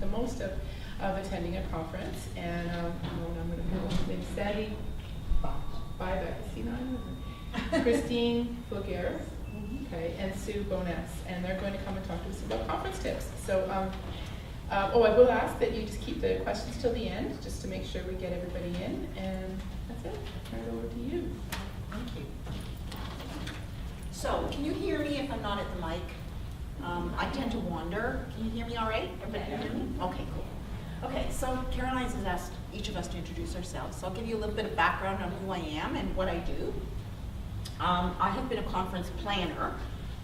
the most of attending a conference. And I'm going to put her name, Sandy Biback, is he not? Christine Felgueiras, okay, and Sue Bowness, and they're going to come and talk to us about conference tips. So, I will ask that you just keep the questions till the end, just to make sure we get everybody in, and that's it. I'll turn it over to you. Thank you. So, can you hear me if I'm not at the mic? I tend to wander. Can you hear me all right? Everybody can hear me? Okay, cool. Okay, so Caroline has asked each of us to introduce ourselves. So I'll give you a little bit of background on who I am and what I do. I have been a conference planner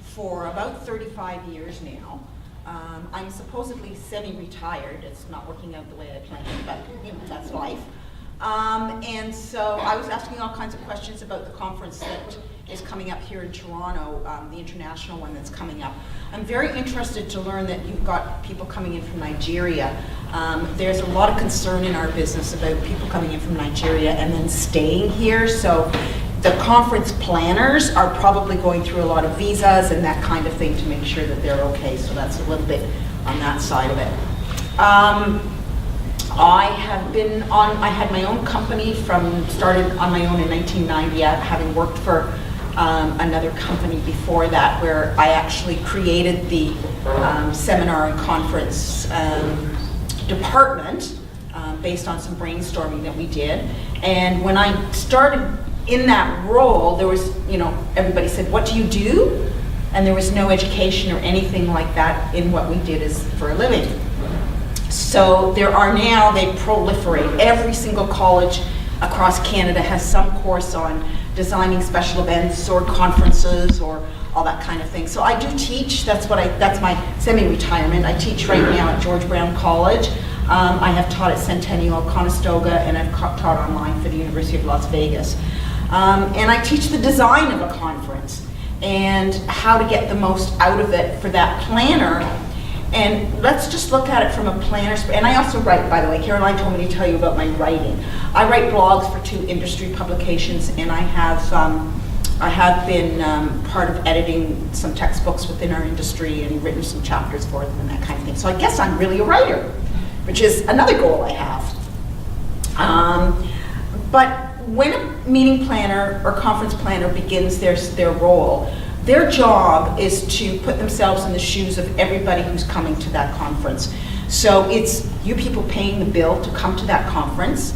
for about 35 years now. I'm supposedly semi-retired. It's not working out the way I planned, but that's life. And so I was asking all kinds of questions about the conference that is coming up here in Toronto, the international one that's coming up. I'm very interested to learn that you've got people coming in from Nigeria. There's a lot of concern in our business about people coming in from Nigeria and then staying here. So the conference planners are probably going through a lot of visas and that kind of thing to make sure that they're okay. So that's a little bit on that side of it. I had my own company started on my own in 1990, having worked for another company before that, where I actually created the seminar and conference department based on some brainstorming that we did. And when I started in that role, there was, everybody said, "What do you do?" And there was no education or anything like that in what we did for a living. So they proliferate. Every single college across Canada has some course on designing special events or conferences or all that kind of thing. So I do teach. That's my semi-retirement. I teach right now at George Brown College. I have taught at Centennial, Conestoga, and I've taught online for the University of Las Vegas. And I teach the design of a conference and how to get the most out of it for that planner. And let's just look at it from a planner's, and I also write, by the way. Caroline told me to tell you about my writing. I write blogs for 2 industry publications, and I have been part of editing some textbooks within our industry and written some chapters for them and that kind of thing. So I guess I'm really a writer, which is another goal I have. But when a meeting planner or conference planner begins their role, their job is to put themselves in the shoes of everybody who's coming to that conference. So it's you people paying the bill to come to that conference.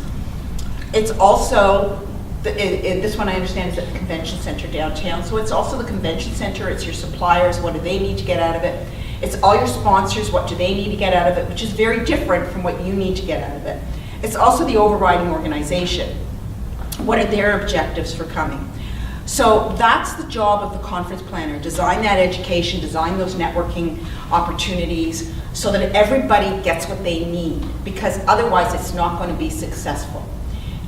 It's also, this one I understand is at the convention center downtown, so it's also the convention center, it's your suppliers, what do they need to get out of it? It's all your sponsors, what do they need to get out of it, which is very different from what you need to get out of it. It's also the overriding organization. What are their objectives for coming? So that's the job of the conference planner, design that education, design those networking opportunities so that everybody gets what they need, because otherwise it's not going to be successful.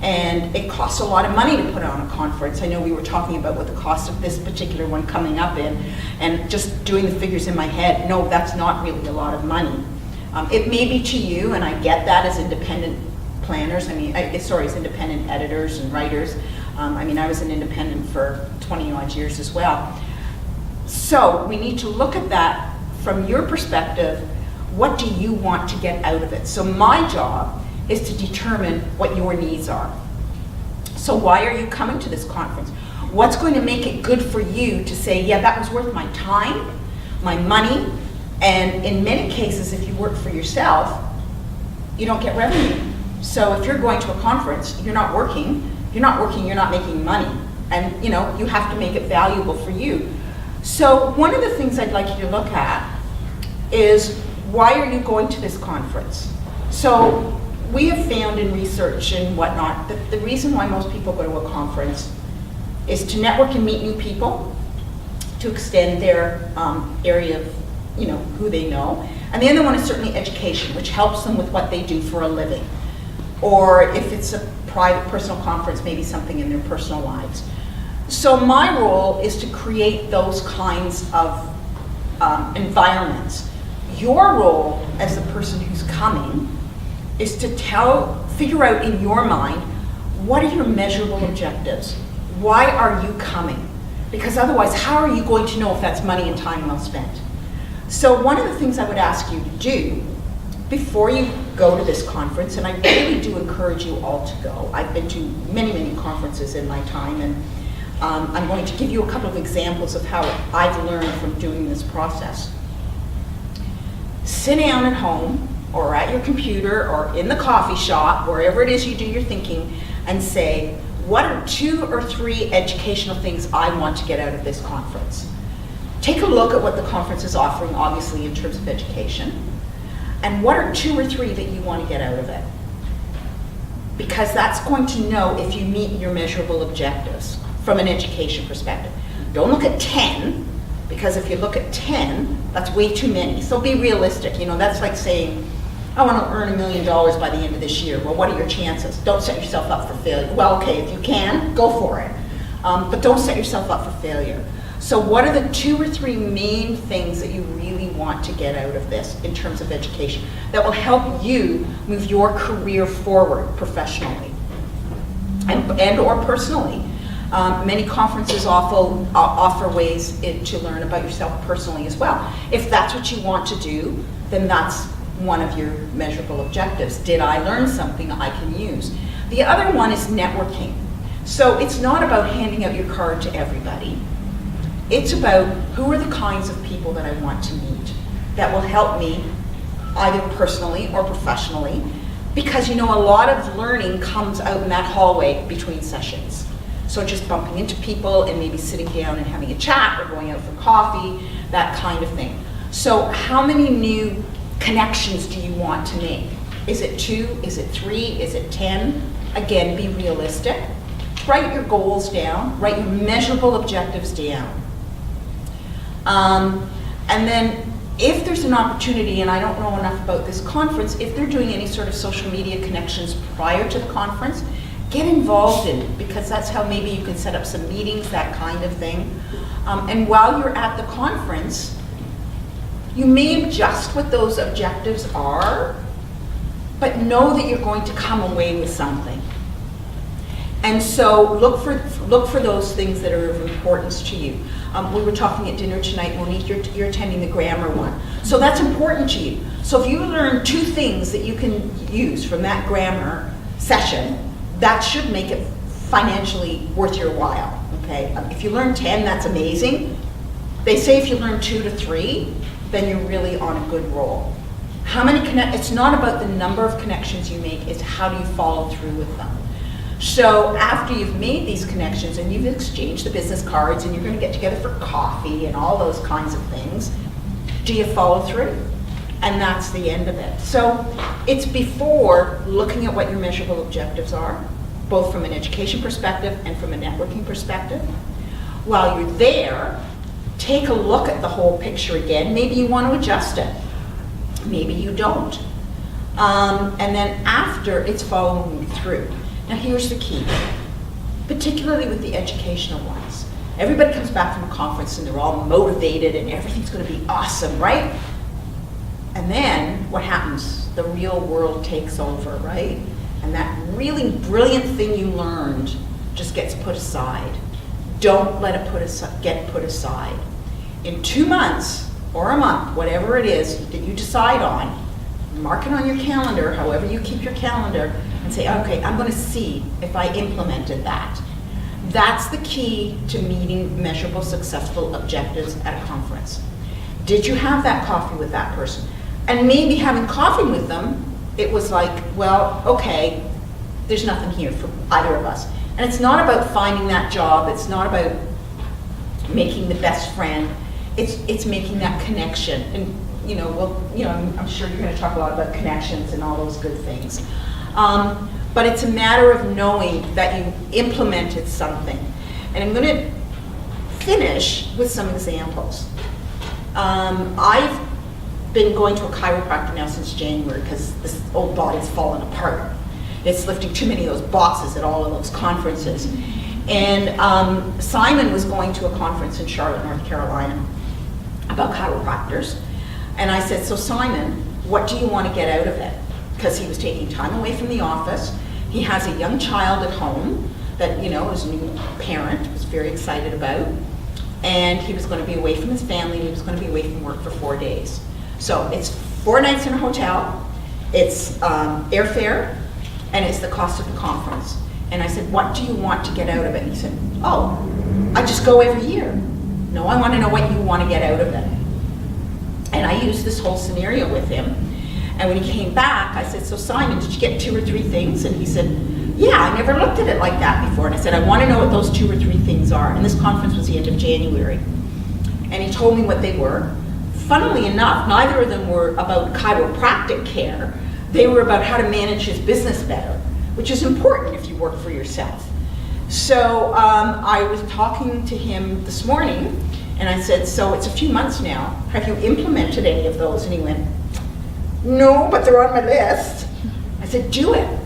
And it costs a lot of money to put on a conference. I know we were talking about what the cost of this particular one coming up in, and just doing the figures in my head, no, that's not really a lot of money. It may be to you, and I get that as independent planners, as independent editors and writers. I was an independent for 20 odd years as well. So we need to look at that from your perspective. What do you want to get out of it? So my job is to determine what your needs are. So why are you coming to this conference? What's going to make it good for you to say, yeah, that was worth my time, my money, and in many cases, if you work for yourself, you don't get revenue. So if you're going to a conference, you're not working, you're not making money. And you have to make it valuable for you. So one of the things I'd like you to look at is, why are you going to this conference? So we have found in research and whatnot that the reason why most people go to a conference is to network and meet new people, to extend their area of who they know. And the other one is certainly education, which helps them with what they do for a living. Or if it's a private personal conference, maybe something in their personal lives. So my role is to create those kinds of environments. Your role as the person who's coming is to figure out in your mind, what are your measurable objectives? Why are you coming? Because otherwise, how are you going to know if that's money and time well spent? So one of the things I would ask you to do before you go to this conference, and I really do encourage you all to go. I've been to many, many conferences in my time, and I'm going to give you a couple of examples of how I've learned from doing this process. Sit down at home, or at your computer, or in the coffee shop, wherever it is you do your thinking, and say, what are 2 or 3 educational things I want to get out of this conference? Take a look at what the conference is offering, obviously, in terms of education. And what are 2 or 3 that you want to get out of it? Because that's going to know if you meet your measurable objectives from an education perspective. Don't look at 10, because if you look at 10, that's way too many. So be realistic. You know, that's like saying, I want to earn $1 million by the end of this year. Well, what are your chances? Don't set yourself up for failure. Well, okay, if you can, go for it. But don't set yourself up for failure. So what are the 2 or 3 main things that you really want to get out of this in terms of education that will help you move your career forward professionally and or personally? Many conferences offer ways to learn about yourself personally as well. If that's what you want to do, then that's one of your measurable objectives. Did I learn something I can use? The other one is networking. So it's not about handing out your card to everybody. It's about who are the kinds of people that I want to meet that will help me either personally or professionally, because you know a lot of learning comes out in that hallway between sessions. So just bumping into people and maybe sitting down and having a chat or going out for coffee, that kind of thing. So how many new connections do you want to make? Is it 2? Is it 3? Is it 10? Again, be realistic. Write your goals down. Write your measurable objectives down. And then if there's an opportunity, and I don't know enough about this conference, if they're doing any sort of social media connections prior to the conference, get involved in it, because that's how maybe you can set up some meetings, that kind of thing. And while you're at the conference, you may adjust what those objectives are, but know that you're going to come away with something. And so look for those things that are of importance to you. We were talking at dinner tonight, Monique, you're attending the grammar one. So that's important to you. So if you learn 2 things that you can use from that grammar session, that should make it financially worth your while, okay? If you learn 10, that's amazing. They say if you learn 2 to 3, then you're really on a good roll. It's not about the number of connections you make, it's how do you follow through with them. So after you've made these connections and you've exchanged the business cards and you're going to get together for coffee and all those kinds of things, do you follow through? And that's the end of it. So it's before looking at what your measurable objectives are, both from an education perspective and from a networking perspective. While you're there, take a look at the whole picture again. Maybe you want to adjust it. Maybe you don't. And then after, it's following through. Now here's the key, particularly with the educational ones. Everybody comes back from a conference and they're all motivated and everything's going to be awesome, right? And then what happens? The real world takes over, right? And that really brilliant thing you learned just gets put aside. Don't let it get put aside. In 2 months or a month, whatever it is that you decide on, mark it on your calendar, however you keep your calendar, and say, okay, I'm going to see if I implemented that. That's the key to meeting measurable, successful objectives at a conference. Did you have that coffee with that person? And maybe having coffee with them, it was like, well, okay, there's nothing here for either of us. And it's not about finding that job. It's not about making the best friend. It's making that connection. And I'm sure you're going to talk a lot about connections and all those good things. But it's a matter of knowing that you implemented something. And I'm going to finish with some examples. I've been going to a chiropractor now since January because this old body's fallen apart. It's lifting too many of those boxes at all of those conferences. And Simon was going to a conference in Charlotte, North Carolina about chiropractors. And I said, so Simon, what do you want to get out of it? Because he was taking time away from the office. He has a young child at home that, his new parent was very excited about. And he was going to be away from his family, and he was going to be away from work for 4 days. So it's 4 nights in a hotel, it's airfare, and it's the cost of the conference. And I said, what do you want to get out of it? And he said, oh, I just go every year. No, I want to know what you want to get out of it. And I used this whole scenario with him. And when he came back, I said, so Simon, did you get 2 or 3 things? And he said, yeah, I never looked at it like that before. And I said, I want to know what those 2 or 3 things are. And this conference was the end of January. And he told me what they were. Funnily enough, neither of them were about chiropractic care. They were about how to manage his business better, which is important if you work for yourself. So I was talking to him this morning, and I said, so it's a few months now. Have you implemented any of those? And he went, no, but they're on my list. I said, do it.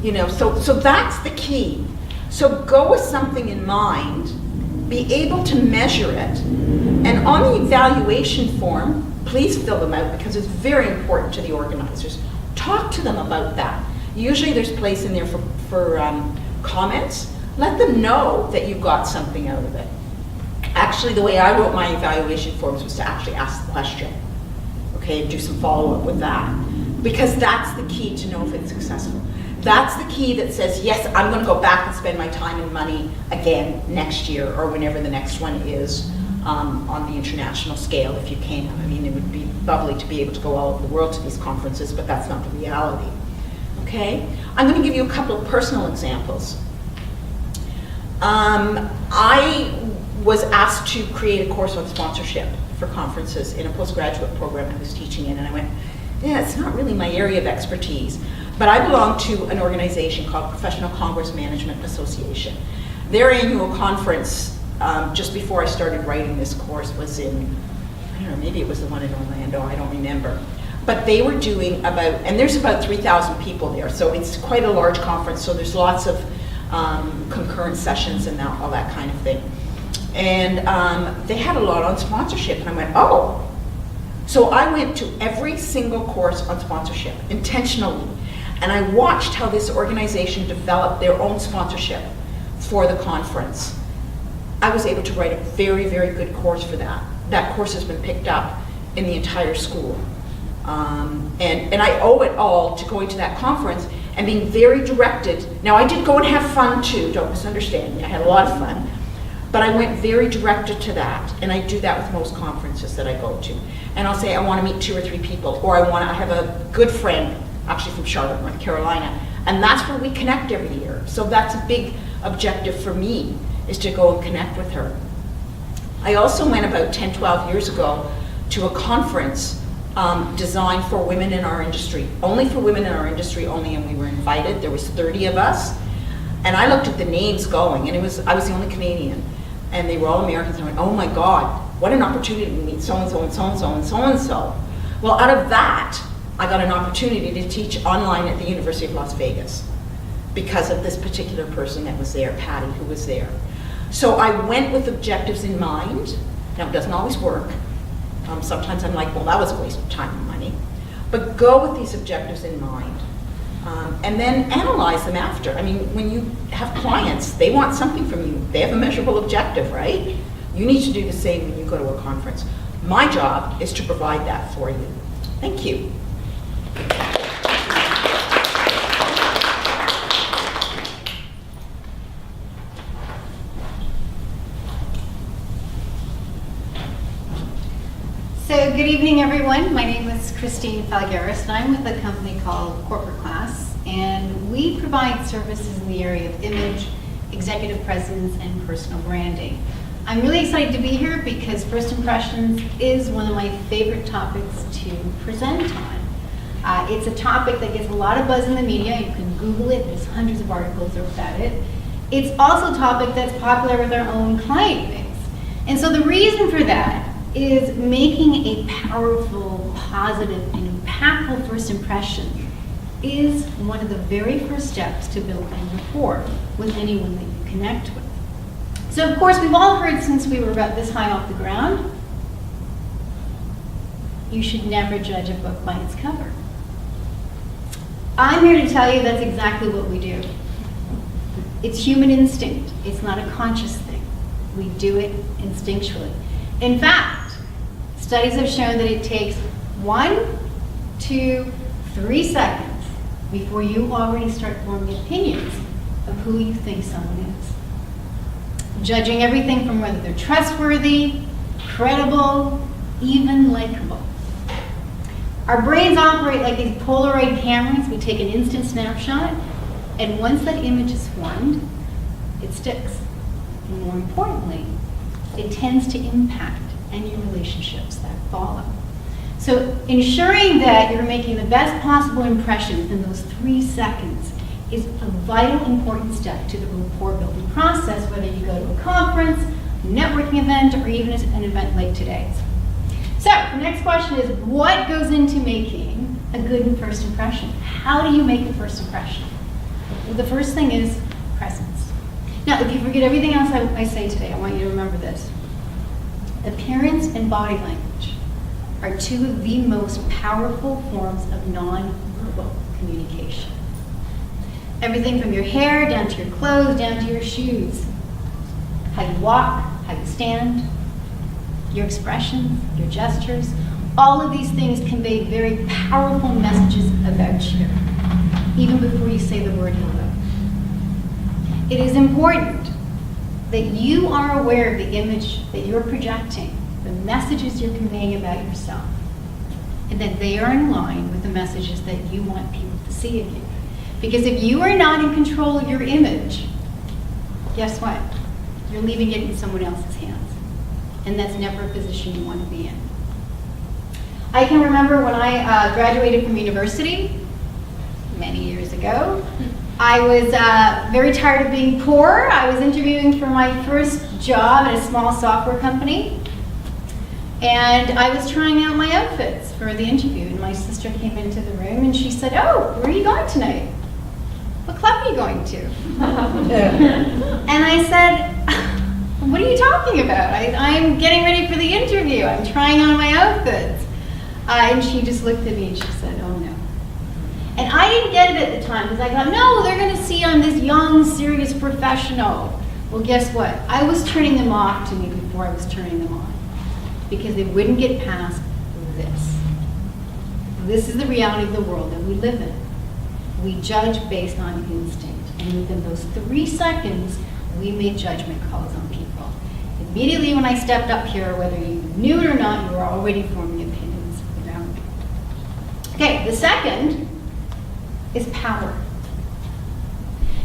You know, so that's the key. So go with something in mind, be able to measure it, and on the evaluation form, please fill them out because it's very important to the organizers. Talk to them about that. Usually there's place in there for comments. Let them know that you got something out of it. Actually, the way I wrote my evaluation forms was to actually ask the question, okay, and do some follow-up with that. Because that's the key to know if it's successful. That's the key that says, yes, I'm going to go back and spend my time and money again next year or whenever the next one is on the international scale, if you can. I mean, it would be lovely to be able to go all over the world to these conferences, but that's not the reality. Okay? I'm going to give you a couple of personal examples. I was asked to create a course on sponsorship for conferences in a postgraduate program I was teaching in, and I went, yeah, it's not really my area of expertise. But I belong to an organization called Professional Congress Management Association. Their annual conference, just before I started writing this course, was in, I don't know, maybe it was the one in Orlando, I don't remember. But they were doing about, and there's about 3,000 people there, so it's quite a large conference, so there's lots of concurrent sessions and all that kind of thing. And they had a lot on sponsorship, and I went, oh. So I went to every single course on sponsorship, intentionally. And I watched how this organization developed their own sponsorship for the conference. I was able to write a very, very good course for that. That course has been picked up in the entire school. And I owe it all to going to that conference and being very directed. Now I did go and have fun too, don't misunderstand me, I had a lot of fun. But I went very directed to that, and I do that with most conferences that I go to. And I'll say I want to meet 2 or 3 people, or I have a good friend, actually from Charlotte, North Carolina, and that's where we connect every year. So that's a big objective for me, is to go and connect with her. I also went about 10, 12 years ago to a conference designed for women in our industry, only for women in our industry only, and we were invited. There was 30 of us, and I looked at the names going, and I was the only Canadian, and they were all Americans, and I went, oh my God, what an opportunity to meet so-and-so and so-and-so and so-and-so. Well, out of that, I got an opportunity to teach online at the University of Las Vegas because of this particular person that was there, Patty, who was there. So I went with objectives in mind. Now, it doesn't always work. Sometimes I'm like, well, that was a waste of time and money. But go with these objectives in mind. And then analyze them after. I mean, when you have clients, they want something from you. They have a measurable objective, right? You need to do the same when you go to a conference. My job is to provide that for you. Thank you. So good evening, everyone. My name is Felgueiras, and I'm with a company called Corporate Class, and we provide services in the area of image, executive presence, and personal branding. I'm really excited to be here because first impressions is one of my favorite topics to present on. It's a topic that gets a lot of buzz in the media. You can Google it. There's hundreds of articles about it. It's also a topic that's popular with our own client base. And so the reason for that is making a powerful, positive, and impactful first impression is one of the very first steps to building rapport with anyone that you connect with. So of course, we've all heard since we were about this high off the ground, you should never judge a book by its cover. I'm here to tell you that's exactly what we do. It's human instinct. It's not a conscious thing. We do it instinctually. In fact, studies have shown that it takes 1 to 3 seconds before you already start forming opinions of who you think someone is. Judging everything from whether they're trustworthy, credible, even likable. Our brains operate like these Polaroid cameras. We take an instant snapshot, and once that image is formed, it sticks. And more importantly, it tends to impact any relationships that follow. So ensuring that you're making the best possible impression in those 3 seconds is a vital, important step to the rapport building process, whether you go to a conference, networking event, or even an event like today's. So the next question is, what goes into making a good first impression? How do you make a first impression? Well, the first thing is presence. Now, if you forget everything else I say today, I want you to remember this. Appearance and body language are 2 of the most powerful forms of non-verbal communication. Everything from your hair, down to your clothes, down to your shoes. How you walk, how you stand, your expressions, your gestures, all of these things convey very powerful messages about you, even before you say the word hello. It is important that you are aware of the image that you're projecting, the messages you're conveying about yourself, and that they are in line with the messages that you want people to see of you. Because if you are not in control of your image, guess what? You're leaving it in someone else's hands. And that's never a position you want to be in. I can remember when I graduated from university, many years ago, I was very tired of being poor. I was interviewing for my first job at a small software company. And I was trying out my outfits for the interview. And my sister came into the room and she said, "Oh, where are you going tonight? What club are you going to?" And I said, "What are you talking about? I'm getting ready for the interview. I'm trying on my outfits." And she just looked at me and she said, "Oh no." And I didn't get it at the time because I thought, no, they're going to see I'm this young, serious professional. Well, guess what? I was turning them off to me before I was turning them on, because they wouldn't get past this. This is the reality of the world that we live in. We judge based on instinct. And within those 3 seconds, we made judgment calls on people. Immediately when I stepped up here, whether you knew it or not, you were already forming opinions around me. Okay, the second is power.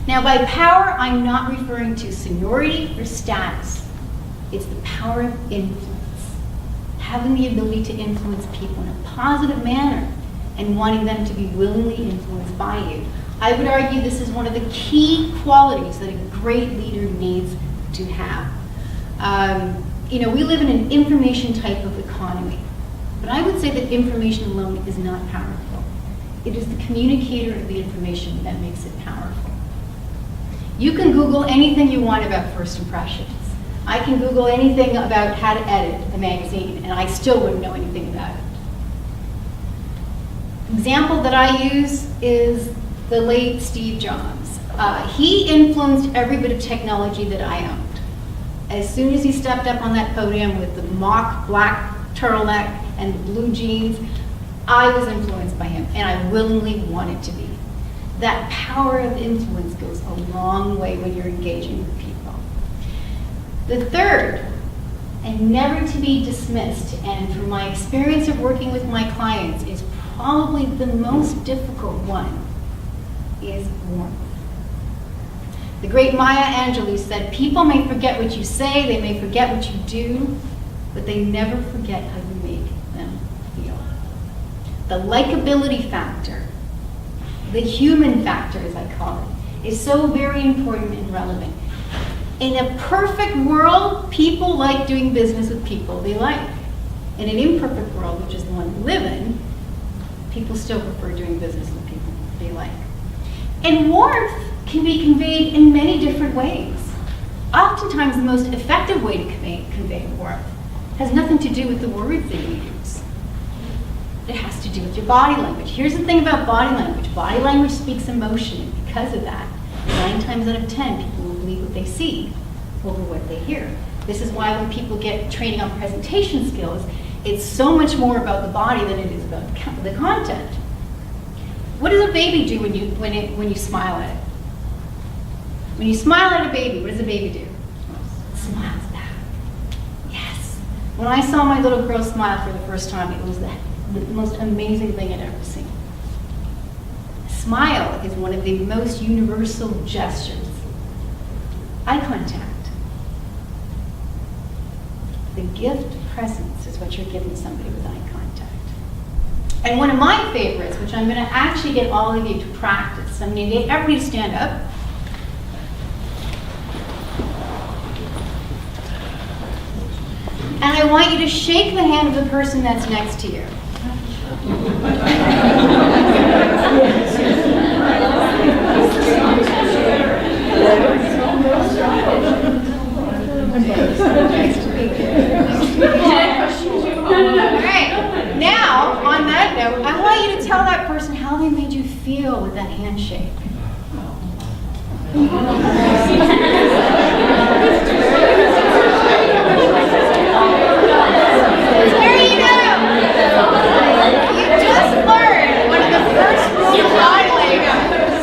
Now by power, I'm not referring to seniority or status. It's the power of influence. Having the ability to influence people in a positive manner and wanting them to be willingly influenced by you. I would argue this is one of the key qualities that a great leader needs to have. We live in an information type of economy, but I would say that information alone is not powerful. It is the communicator of the information that makes it powerful. You can Google anything you want about first impressions. I can Google anything about how to edit a magazine, and I still wouldn't know anything about it. Example that I use is the late Steve Jobs. He influenced every bit of technology that I owned. As soon as he stepped up on that podium with the mock black turtleneck and the blue jeans, I was influenced by him, and I willingly wanted to be. That power of influence goes a long way when you're engaging with people. The third, and never to be dismissed, and from my experience of working with my clients, is probably the most difficult one, is warmth. The great Maya Angelou said, "People may forget what you say, they may forget what you do, but they never forget how you make them feel." The likability factor, the human factor as I call it, is so very important and relevant. In a perfect world, people like doing business with people they like. In an imperfect world, which is the one we live in, people still prefer doing business with people they like. And warmth can be conveyed in many different ways. Oftentimes, the most effective way to convey warmth has nothing to do with the words that you use. It has to do with your body language. Here's the thing about body language. Body language speaks emotion, and because of that, 9 times out of 10, people will believe what they see over what they hear. This is why when people get training on presentation skills, it's so much more about the body than it is about the content. What does a baby do when you smile at it? When you smile at a baby, what does a baby do? It smiles back. Yes. When I saw my little girl smile for the first time, it was the most amazing thing I'd ever seen. Smile is one of the most universal gestures. Eye contact. The gift of presence is what you're giving somebody with eye contact. And one of my favorites, which I'm going to actually get all of you to practice, I'm going to get everybody to stand up. And I want you to shake the hand of the person that's next to you. All right. Now, on that note, I want you to tell that person how they made you feel with that handshake. There you go. You just learned one of the first rules of body language.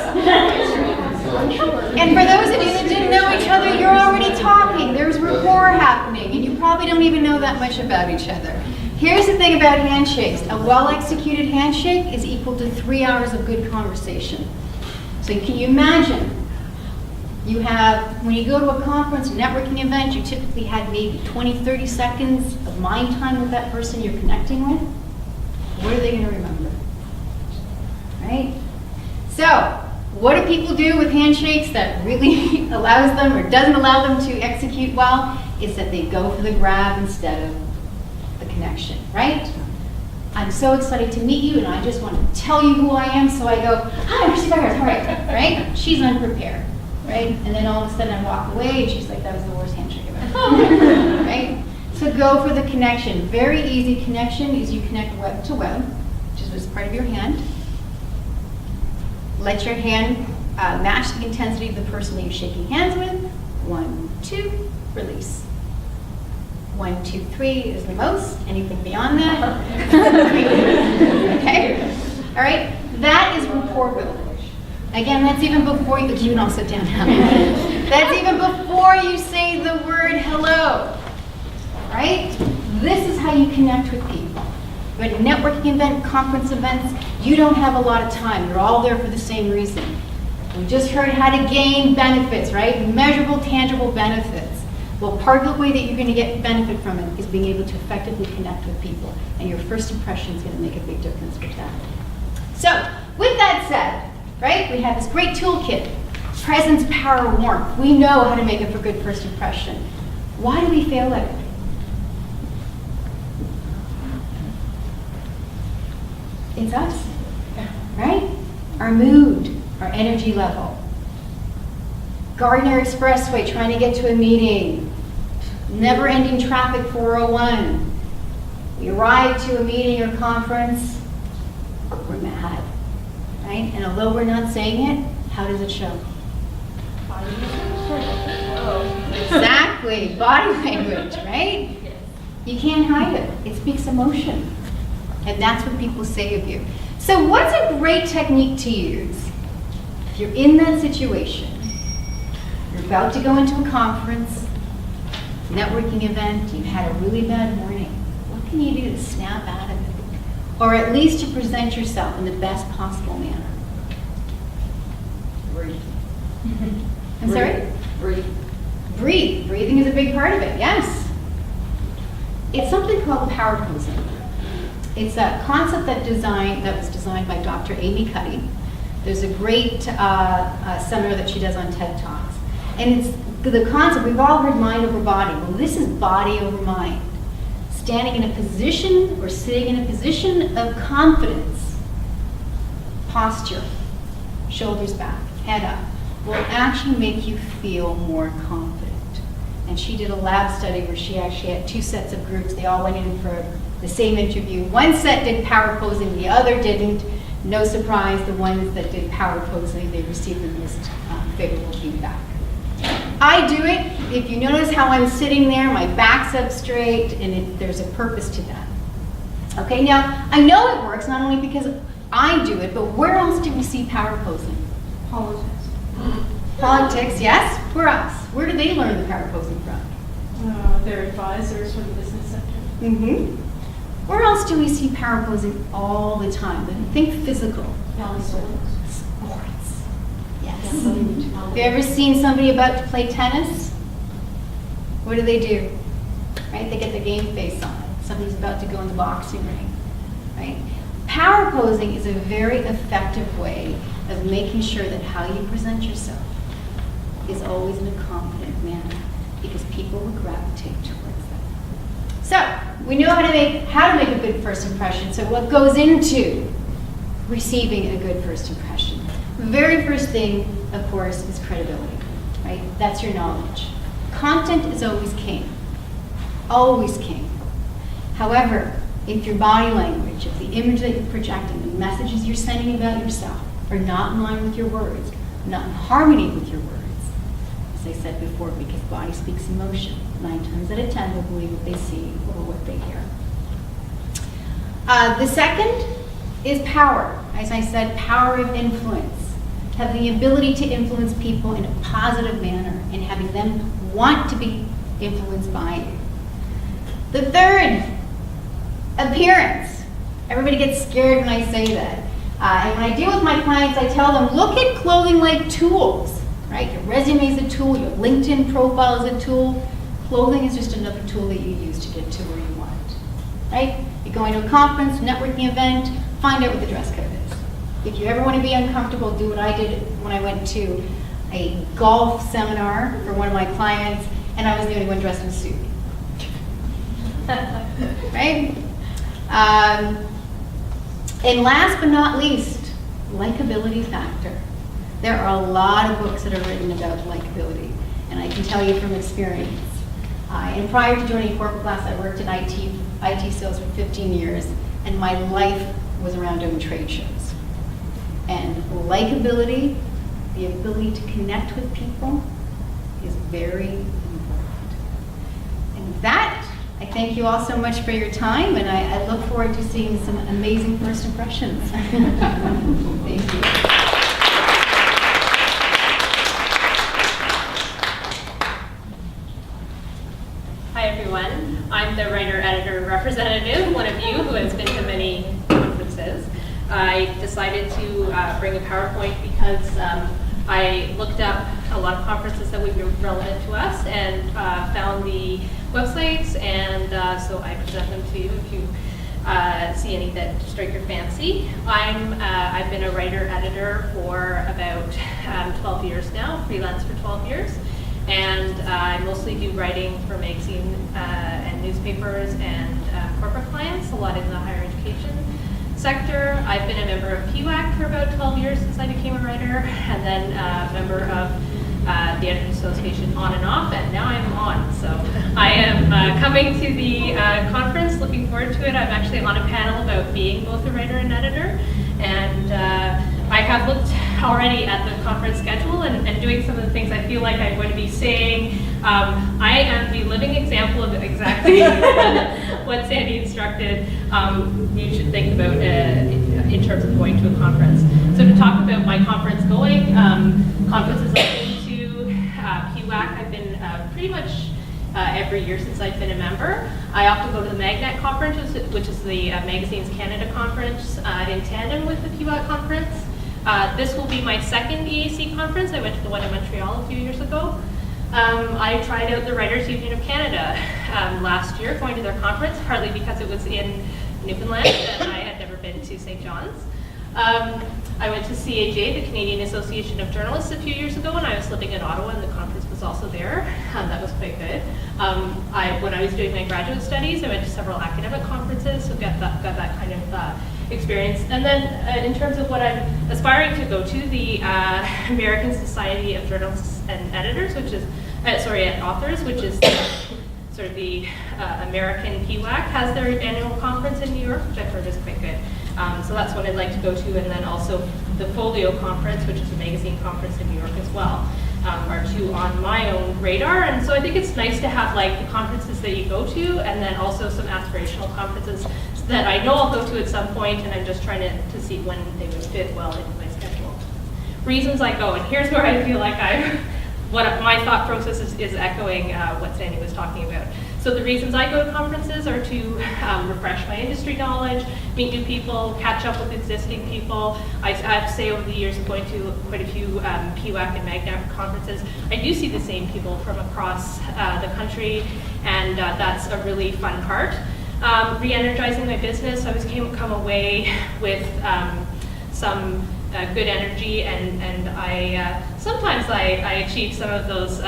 And for those of you that didn't know each other, you're already talking. There's rapport happening, and you probably don't even know that much about each other. Here's the thing about handshakes. A well-executed handshake is equal to 3 hours of good conversation. So can you imagine? You have, when you go to a conference, networking event, you typically had maybe 20, 30 seconds of mind time with that person you're connecting with. What are they going to remember? Right? So, what do people do with handshakes that really allows them or doesn't allow them to execute well? Is that they go for the grab instead of the connection, right? I'm so excited to meet you, and I just want to tell you who I am, so I go, hi, I'm Suzanne Bowness, all right? She's unprepared. Right? And then all of a sudden I walk away and she's like, that was the worst handshake I've ever had. Right? So go for the connection. Very easy connection is you connect web to web, which is part of your hand. Let your hand match the intensity of the person that you're shaking hands with. 1, 2, release. 1, 2, 3 is the most. Anything beyond that? Okay? All right? That is rapport building. Again, that's even before you can all sit down now. That's even before you say the word hello, right? This is how you connect with people. But networking event, conference events, you don't have a lot of time. You're all there for the same reason. We just heard how to gain benefits, right? Measurable, tangible benefits. Well, part of the way that you're going to get benefit from it is being able to effectively connect with people. And your first impression is going to make a big difference with that. So, with that said, right? We have this great toolkit, presence, power, warmth. We know how to make it for good first impression. Why do we fail at it? It's us, right? Our mood, our energy level. Gardner Expressway, trying to get to a meeting. Never-ending traffic 401. We arrive to a meeting or conference, we're mad. Right? And although we're not saying it, how does it show? Exactly, body language, right? You can't hide it. It speaks emotion. And that's what people say of you. So what's a great technique to use? If you're in that situation, you're about to go into a conference, networking event, you've had a really bad morning, what can you do to snap out of it? Or at least to present yourself in the best possible manner? Breathe. I'm sorry? Breathe. Breathe. Breathing is a big part of it, yes. It's something called power posing. It's a concept that was designed by Dr. Amy Cuddy. There's a great seminar that she does on TED Talks. And it's the concept, we've all heard mind over body. Well, this is body over mind. Standing in a position or sitting in a position of confidence, posture, shoulders back, head up, will actually make you feel more confident. And she did a lab study where she actually had 2 sets of groups. They all went in for the same interview. One set did power posing, the other didn't. No surprise, the ones that did power posing, they received the most favorable feedback. I do it. If you notice how I'm sitting there, my back's up straight, and there's a purpose to that. Okay, now, I know it works not only because I do it, but where else do we see power posing? Politics. Politics, yes. Where else? Where do they learn the power posing from? Their advisors from the business sector. Mm-hmm. Where else do we see power posing all the time? Think physical. Sports. Yes. Have you ever seen somebody about to play tennis? What do? Right? They get the game face on. Somebody's about to go in the boxing ring. Right? Power posing is a very effective way of making sure that how you present yourself is always in a confident manner, because people will gravitate towards that. So, we know how to make a good first impression. So what goes into receiving a good first impression? The very first thing, of course, is credibility, right? That's your knowledge. Content is always king. Always king. However, if your body language, if the image that you're projecting, the messages you're sending about yourself are not in line with your words, not in harmony with your words, as I said before, because body speaks emotion. 9 times out of 10, they'll believe what they see or what they hear. The second is power. As I said, power of influence. Have the ability to influence people in a positive manner and having them want to be influenced by you. The third, appearance. Everybody gets scared when I say that. And when I deal with my clients, I tell them, look at clothing like tools, right? Your resume is a tool, your LinkedIn profile is a tool. Clothing is just another tool that you use to get to where you want, right? You're going to a conference, networking event, find out what the dress code is. If you ever want to be uncomfortable, do what I did when I went to a golf seminar for one of my clients, and I was the only one dressed in a suit. Right? And last but not least, Likeability Factor. There are a lot of books that are written about likability, and I can tell you from experience. And prior to joining corporate class, I worked in IT sales for 15 years, and my life was around doing trade shows. And likability, the ability to connect with people, is very important. And with that, I thank you all so much for your time, and I look forward to seeing some amazing first impressions. Thank you. Hi everyone, I'm the writer-editor representative, one of you who has been to many conferences. I decided to bring a PowerPoint because I looked up a lot of conferences that would be relevant to us and found the websites, and so I present them to you if you see any that strike your fancy. I've been a writer-editor for about 12 years now, freelance for 12 years. And I mostly do writing for magazine and newspapers and corporate clients, a lot in the higher education sector. I've been a member of PWAC for about 12 years since I became a writer, and then a member of the Editors Association on and off, and now I'm on. So I am coming to the conference, looking forward to it. I'm actually on a panel about being both a writer and editor, and I have looked already at the conference schedule and doing some of the things I feel like I'm going to be saying. I am the living example of exactly what Sandy instructed you should think about in terms of going to a conference. So to talk about my conference going, conferences I've been to, PWAC, I've been pretty much every year since I've been a member. I often go to the Magnet conference, which is the Magazines Canada conference in tandem with the PWAC conference. This will be my second EAC conference. I went to the one in Montreal a few years ago. I tried out the Writers Union of Canada last year, going to their conference, partly because it was in Newfoundland and I had never been to St. John's. I went to CAJ, the Canadian Association of Journalists, a few years ago when I was living in Ottawa, and the conference was also there. That was quite good. When I was doing my graduate studies, I went to several academic conferences, so got that kind of experience. And then in terms of what I'm aspiring to go to, the American Society of Journalists and Editors, which is, and Authors, which is sort of the American PWAC, has their annual conference in New York, which I've heard is quite good. So that's what I'd like to go to, and then also the Folio conference, which is a magazine conference in New York as well, are two on my own radar. And so I think it's nice to have like the conferences that you go to, and then also some aspirational conferences that I know I'll go to at some point, and I'm just trying to see when they would fit well into my schedule. Reasons I go, and here's where I feel like what my thought process is echoing what Sandy was talking about. So the reasons I go to conferences are to refresh my industry knowledge, meet new people, catch up with existing people. I have to say over the years of going to quite a few PWAC and MAGNAC conferences, I do see the same people from across the country, and that's a really fun part. Re-energizing my business, I always come away with some good energy, and I sometimes I achieve some of those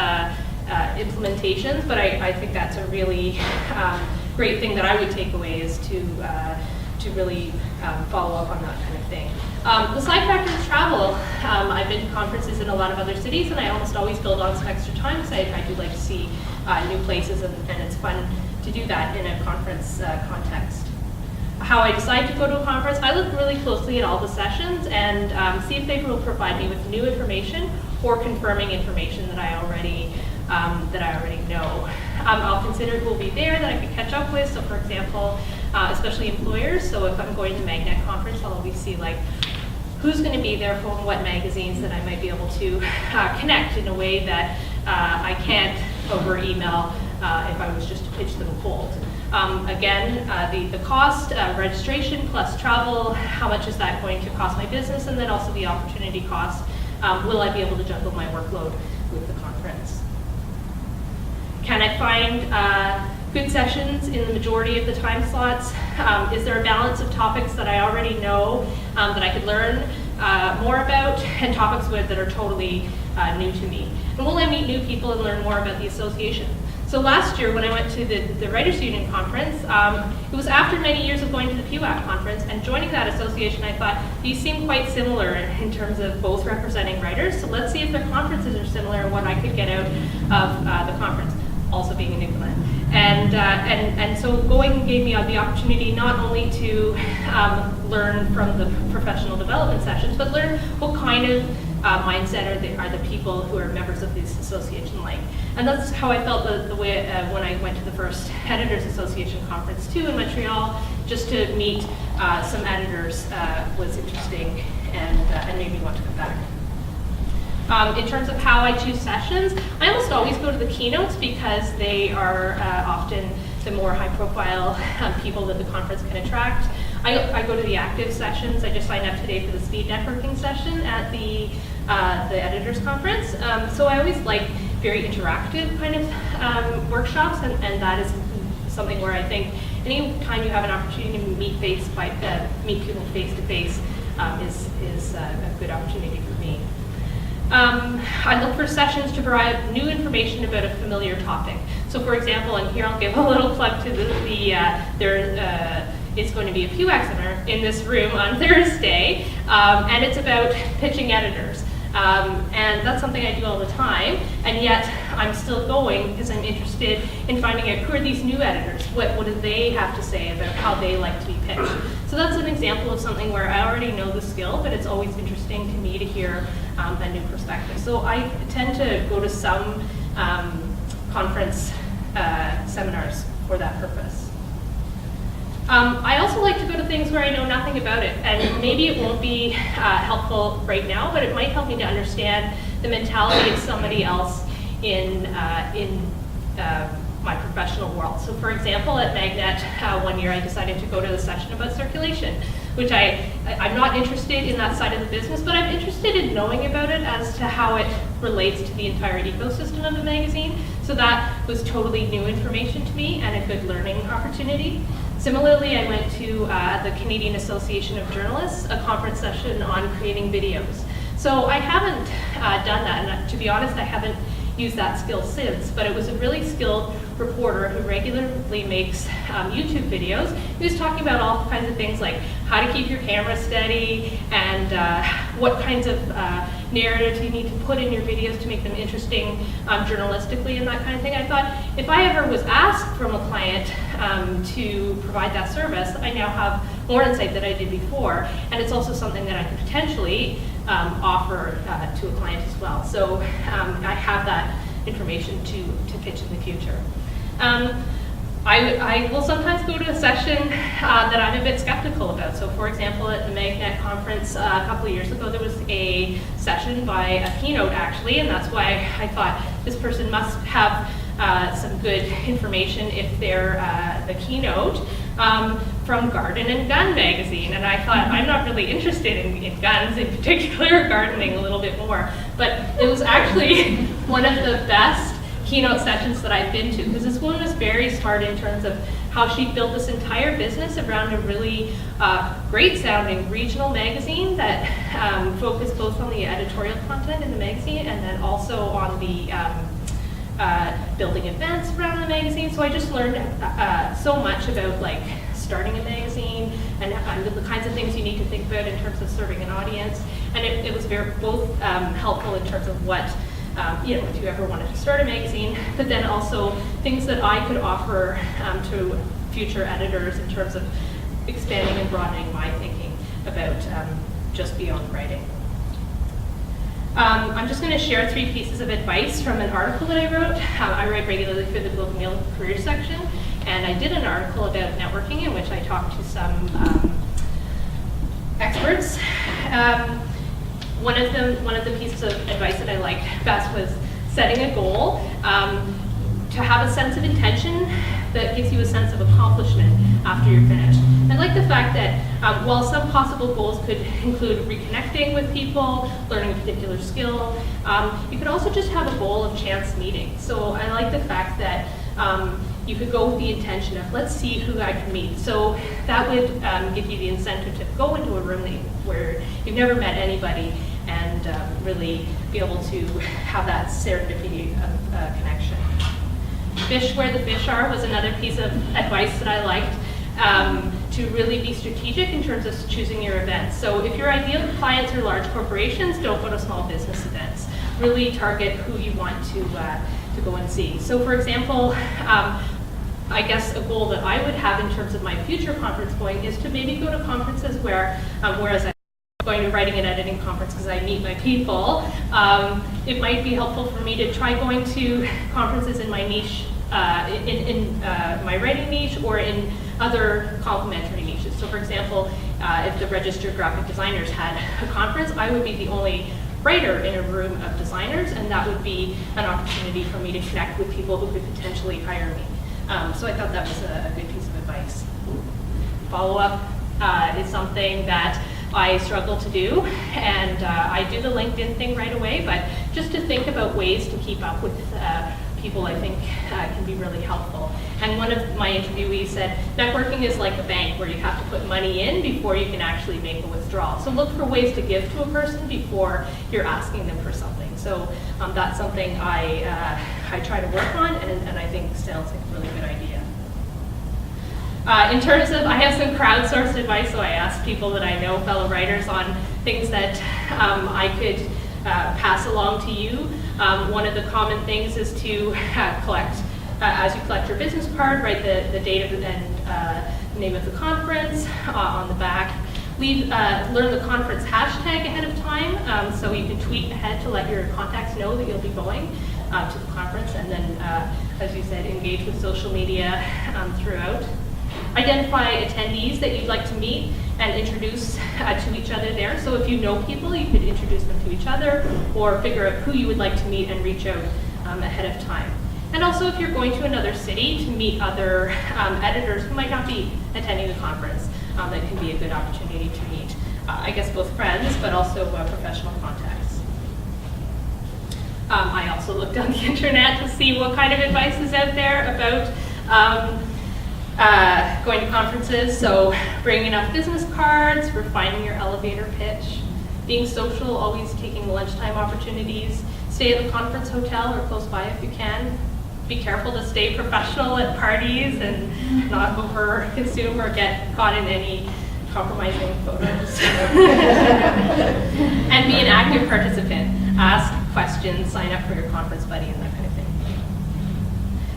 implementations, but I think that's a really great thing that I would take away, is to really follow up on that kind of thing. The side factor is travel. I've been to conferences in a lot of other cities, and I almost always build on some extra time because I do like to see new places, and it's fun to do that in a conference context. How I decide to go to a conference, I look really closely at all the sessions and see if they will provide me with new information or confirming information that I already know. I'll consider who will be there that I could catch up with. So for example, especially employers. So if I'm going to MAGNAC conference, I'll always see like who's going to be there from what magazines that I might be able to connect in a way that I can't over email if I was just to pitch them cold. Again, the cost, registration plus travel, how much is that going to cost my business, and then also the opportunity cost. Will I be able to juggle my workload with the conference? Can I find good sessions in the majority of the time slots? Is there a balance of topics that I already know that I could learn more about, and topics that are totally new to me? And will I meet new people and learn more about the association? So last year when I went to the Writers Union conference, it was after many years of going to the PWAC conference, and joining that association, I thought, these seem quite similar in terms of both representing writers, so let's see if their conferences are similar and what I could get out of the conference, also being in Newfoundland. And so going gave me the opportunity not only to learn from the professional development sessions, but learn what kind of mindset are the people who are members of this association like. And that's how I felt the way when I went to the first Editors Association conference too in Montreal, just to meet some editors was interesting and made me want to come back. In terms of how I choose sessions, I almost always go to the keynotes because they are often the more high-profile people that the conference can attract. I go to the active sessions. I just signed up today for the speed networking session at the editors conference. So I always like very interactive kind of workshops, and that is something where I think any time you have an opportunity to meet people face to face is a good opportunity for me. I look for sessions to provide new information about a familiar topic. So for example, and here I'll give a little plug to there is going to be a PWAC seminar in this room on Thursday, and it's about pitching editors. And that's something I do all the time, and yet I'm still going because I'm interested in finding out who are these new editors, what do they have to say about how they like to be pitched. So that's an example of something where I already know the skill, but it's always interesting to me to hear a new perspective. So I tend to go to some conference seminars for that purpose. I also like to go to things where I know nothing about it, and maybe it won't be helpful right now, but it might help me to understand the mentality of somebody else in my professional world. So for example, at Magnet, one year I decided to go to the session about circulation, which I'm not interested in that side of the business, but I'm interested in knowing about it as to how it relates to the entire ecosystem of the magazine. So that was totally new information to me and a good learning opportunity. Similarly, I went to the Canadian Association of Journalists, a conference session on creating videos. So I haven't done that, and to be honest, I haven't used that skill since, but it was a really skilled reporter who regularly makes YouTube videos. He was talking about all kinds of things like how to keep your camera steady and what kinds of narratives you need to put in your videos to make them interesting journalistically and that kind of thing. I thought if I ever was asked from a client to provide that service, I now have more insight than I did before, and it's also something that I could potentially offer to a client as well. So I have that information to pitch in the future. I will sometimes go to a session that I'm a bit skeptical about. So for example, at the Magnet conference a couple of years ago, there was a session by a keynote actually, and that's why I thought this person must have some good information if they're the keynote from Garden and Gun magazine. And I thought, I'm not really interested in guns in particular, gardening a little bit more. But it was actually one of the best keynote sessions that I've been to, because this woman was very smart in terms of how she built this entire business around a really great sounding regional magazine that focused both on the editorial content in the magazine and then also on the building events around the magazine. So I just learned so much about like starting a magazine and the kinds of things you need to think about in terms of serving an audience. And it was both helpful in terms of what if you ever wanted to start a magazine, but then also things that I could offer to future editors in terms of expanding and broadening my thinking about just beyond writing. I'm just going to share 3 pieces of advice from an article that I wrote. I write regularly for the Globe and Mail career section, and I did an article about networking in which I talked to some experts. One of the pieces of advice that I liked best was setting a goal to have a sense of intention that gives you a sense of accomplishment after you're finished. I like the fact that while some possible goals could include reconnecting with people, learning a particular skill, you could also just have a goal of chance meeting. So I like the fact that you could go with the intention of, let's see who I can meet. So that would give you the incentive to go into a room where you've never met anybody and really be able to have that serendipity of connection. Fish where the fish are was another piece of advice that I liked, to really be strategic in terms of choosing your events. So if your ideal clients are large corporations, don't go to small business events. Really target who you want to go and see. So for example, I guess a goal that I would have in terms of my future conference going is to maybe go to conferences where, whereas I'm going to writing and editing conference because I meet my people, it might be helpful for me to try going to conferences in my niche, in my writing niche or in other complementary niches. So for example, if the Registered Graphic Designers had a conference, I would be the only writer in a room of designers, and that would be an opportunity for me to connect with people who could potentially hire me. So I thought that was a good piece of advice. Follow-up is something that I struggle to do, and I do the LinkedIn thing right away, but just to think about ways to keep up with people I think can be really helpful. And one of my interviewees said, networking is like a bank where you have to put money in before you can actually make a withdrawal. So look for ways to give to a person before you're asking them for something. So that's something I try to work on, and I think sounds like a really good idea. In terms of, I have some crowdsourced advice, so I asked people that I know, fellow writers, on things that I could pass along to you. One of the common things is to collect, as you collect your business card, write the date of and name of the conference on the back. Learn the conference hashtag ahead of time, so you can tweet ahead to let your contacts know that you'll be going to the conference, and then, as you said, engage with social media throughout. Identify attendees that you'd like to meet and introduce to each other there. So if you know people, you could introduce them to each other or figure out who you would like to meet and reach out ahead of time. And also if you're going to another city to meet other editors who might not be attending the conference, that can be a good opportunity to meet, I guess, both friends, but also professional contacts. I also looked on the internet to see what kind of advice is out there about going to conferences. So bring enough business cards, refining your elevator pitch, being social, always taking lunchtime opportunities, stay at the conference hotel or close by if you can. Be careful to stay professional at parties and not over-consume or get caught in any compromising photos. And be an active participant. Ask questions, sign up for your conference buddy, and that kind of thing.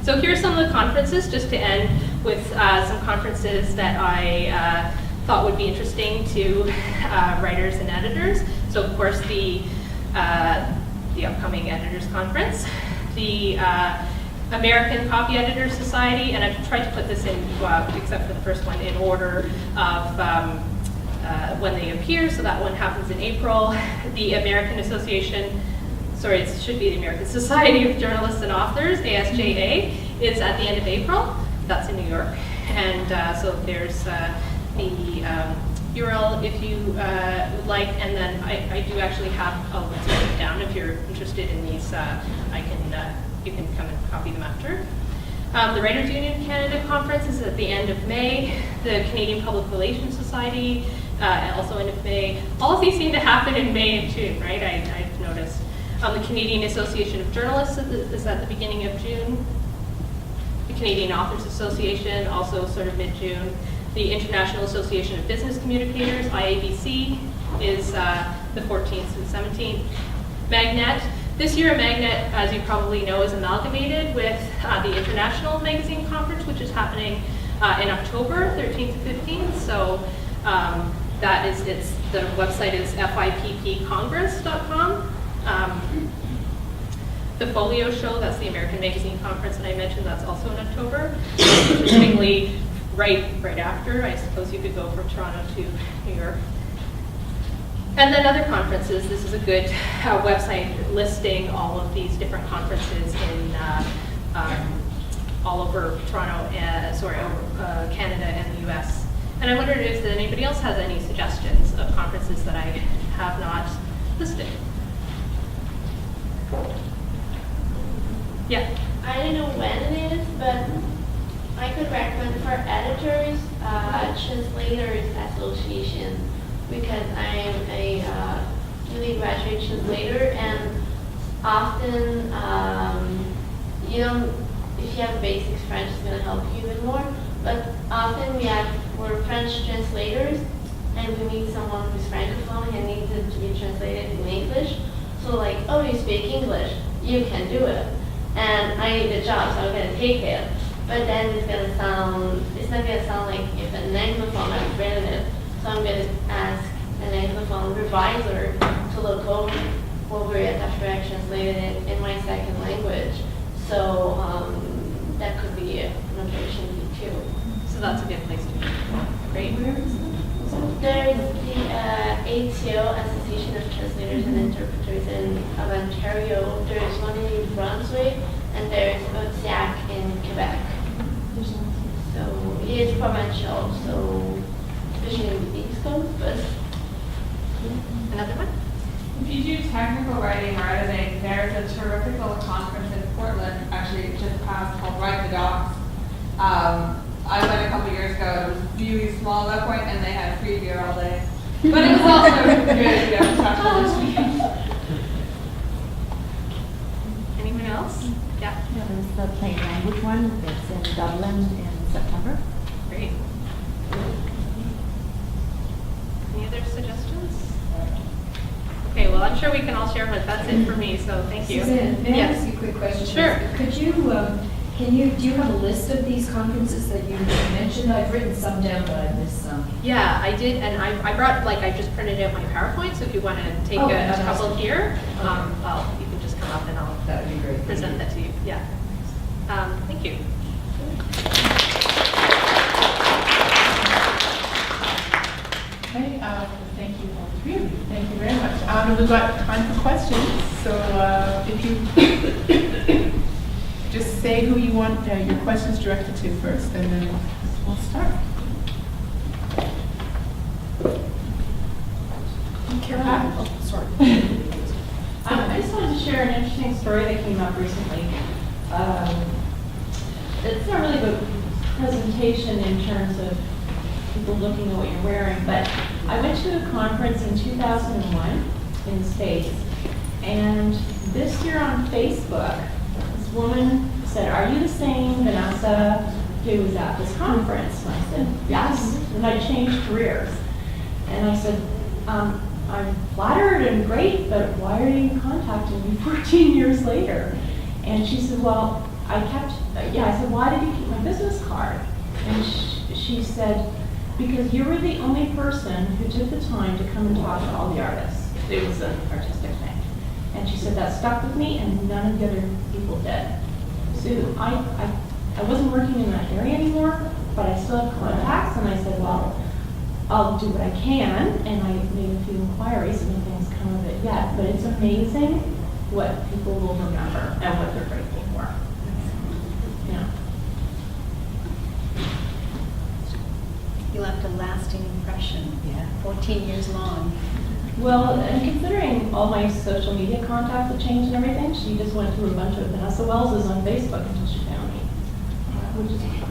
So here are some of the conferences, just to end with some conferences that I thought would be interesting to writers and editors. So of course the upcoming Editors Conference, the American Copy Editors Society, and I've tried to put this in, except for the first one, in order of when they appear, so that one happens in April. The American Association, sorry, it should be the American Society of Journalists and Authors, ASJA, is at the end of April. That's in New York. And so there's the URL if you would like, and then I do actually have a list of them down if you're interested in these. You can come and copy them after. The Writers Union Canada Conference is at the end of May. The Canadian Public Relations Society, also end of May. All of these seem to happen in May and June, right? I've noticed. The Canadian Association of Journalists is at the beginning of June. The Canadian Authors Association, also sort of mid-June. The International Association of Business Communicators, IABC, is the 14th to the 17th. Magnet. This year, Magnet, as you probably know, is amalgamated with the International Magazine Conference, which is happening in October, 13th to 15th. So that is, the website is fippcongress.com. The Folio Show, that's the American Magazine Conference that I mentioned, that's also in October. Interestingly, right after, I suppose you could go from Toronto to New York. And then other conferences. This is a good website listing all of these different conferences in all over Toronto, over Canada and the US. And I wondered if anybody else has any suggestions of conferences that I have not listed. Yeah. I don't know when it is, but I could recommend for editors, Translators Association, because I am a newly graduate translator, and often, if you have basics French, it's going to help you even more. But often we're French translators, and we meet someone who's francophone and needs it to be translated in English. So like, oh, you speak English, you can do it. And I need a job, so I'm going to take it. But then it's not going to sound like if an Anglophone has written it. So I'm going to ask an Anglophone revisor to look over it after I translated it in my second language. So that could be an opportunity too. So that's a good place to be. Great. There's the ATO, Association of Translators and Interpreters of Ontario. There's one in New Brunswick, and there's EAC in Quebec. So it is provincial, so especially in the East Coast, but Another one? If you do technical writing or editing, there's a terrific little conference in Portland, actually just passed, called Write the Docs. I went a couple years ago. It was really small at that point, and they had free beer all day. But it was also good to talk to Anyone else? Yeah. There's the plain language one. It's in Dublin in September. Great. Any other suggestions? Okay, well, I'm sure we can all share, but that's it for me, so thank you. Suzanne, may I Yes. ask you a quick question? Sure. Could you, do you have a list of these conferences that you mentioned? I've written some down, but I missed some. Yeah, I did, and I brought, I just printed out my PowerPoint, so if you want to take a fantastic. couple here, Okay. you can just come up and I'll That would be great. present that to you. Yeah. Thank you. Okay, thank you all three of you. Thank you very much. We've got time for questions, so if you just say who you want your questions directed to first, and then we'll start. Carol? Oh, sorry. I just wanted to share an interesting story that came up recently. It's not really a presentation in terms of people looking at what you're wearing, but I went to a conference in 2001 in the States, and this year on Facebook, this woman said, "Are you the same Vanessa who was at this conference?" And I said, "Yes," and I changed careers. And I said, "I'm flattered and great, but why are you contacting me 14 years later?" And she said, "Well, I said, "Why did you keep my business card?" And she said, "Because you were the only person who took the time to come and talk to all the artists." It was an artistic thing. And she said, "That stuck with me, and none of the other people did." Sue, I wasn't working in that area anymore, but I still have contacts, and I said, well, I'll do what I can, and I made a few inquiries, and nothing's come of it yet, but it's amazing what people will remember and what they're grateful for. Yeah. You left a lasting impression. Yeah. 14 years long. Well, and considering all my social media contacts have changed and everything, she just went through a bunch of Vanessa Wells is on Facebook until she found me.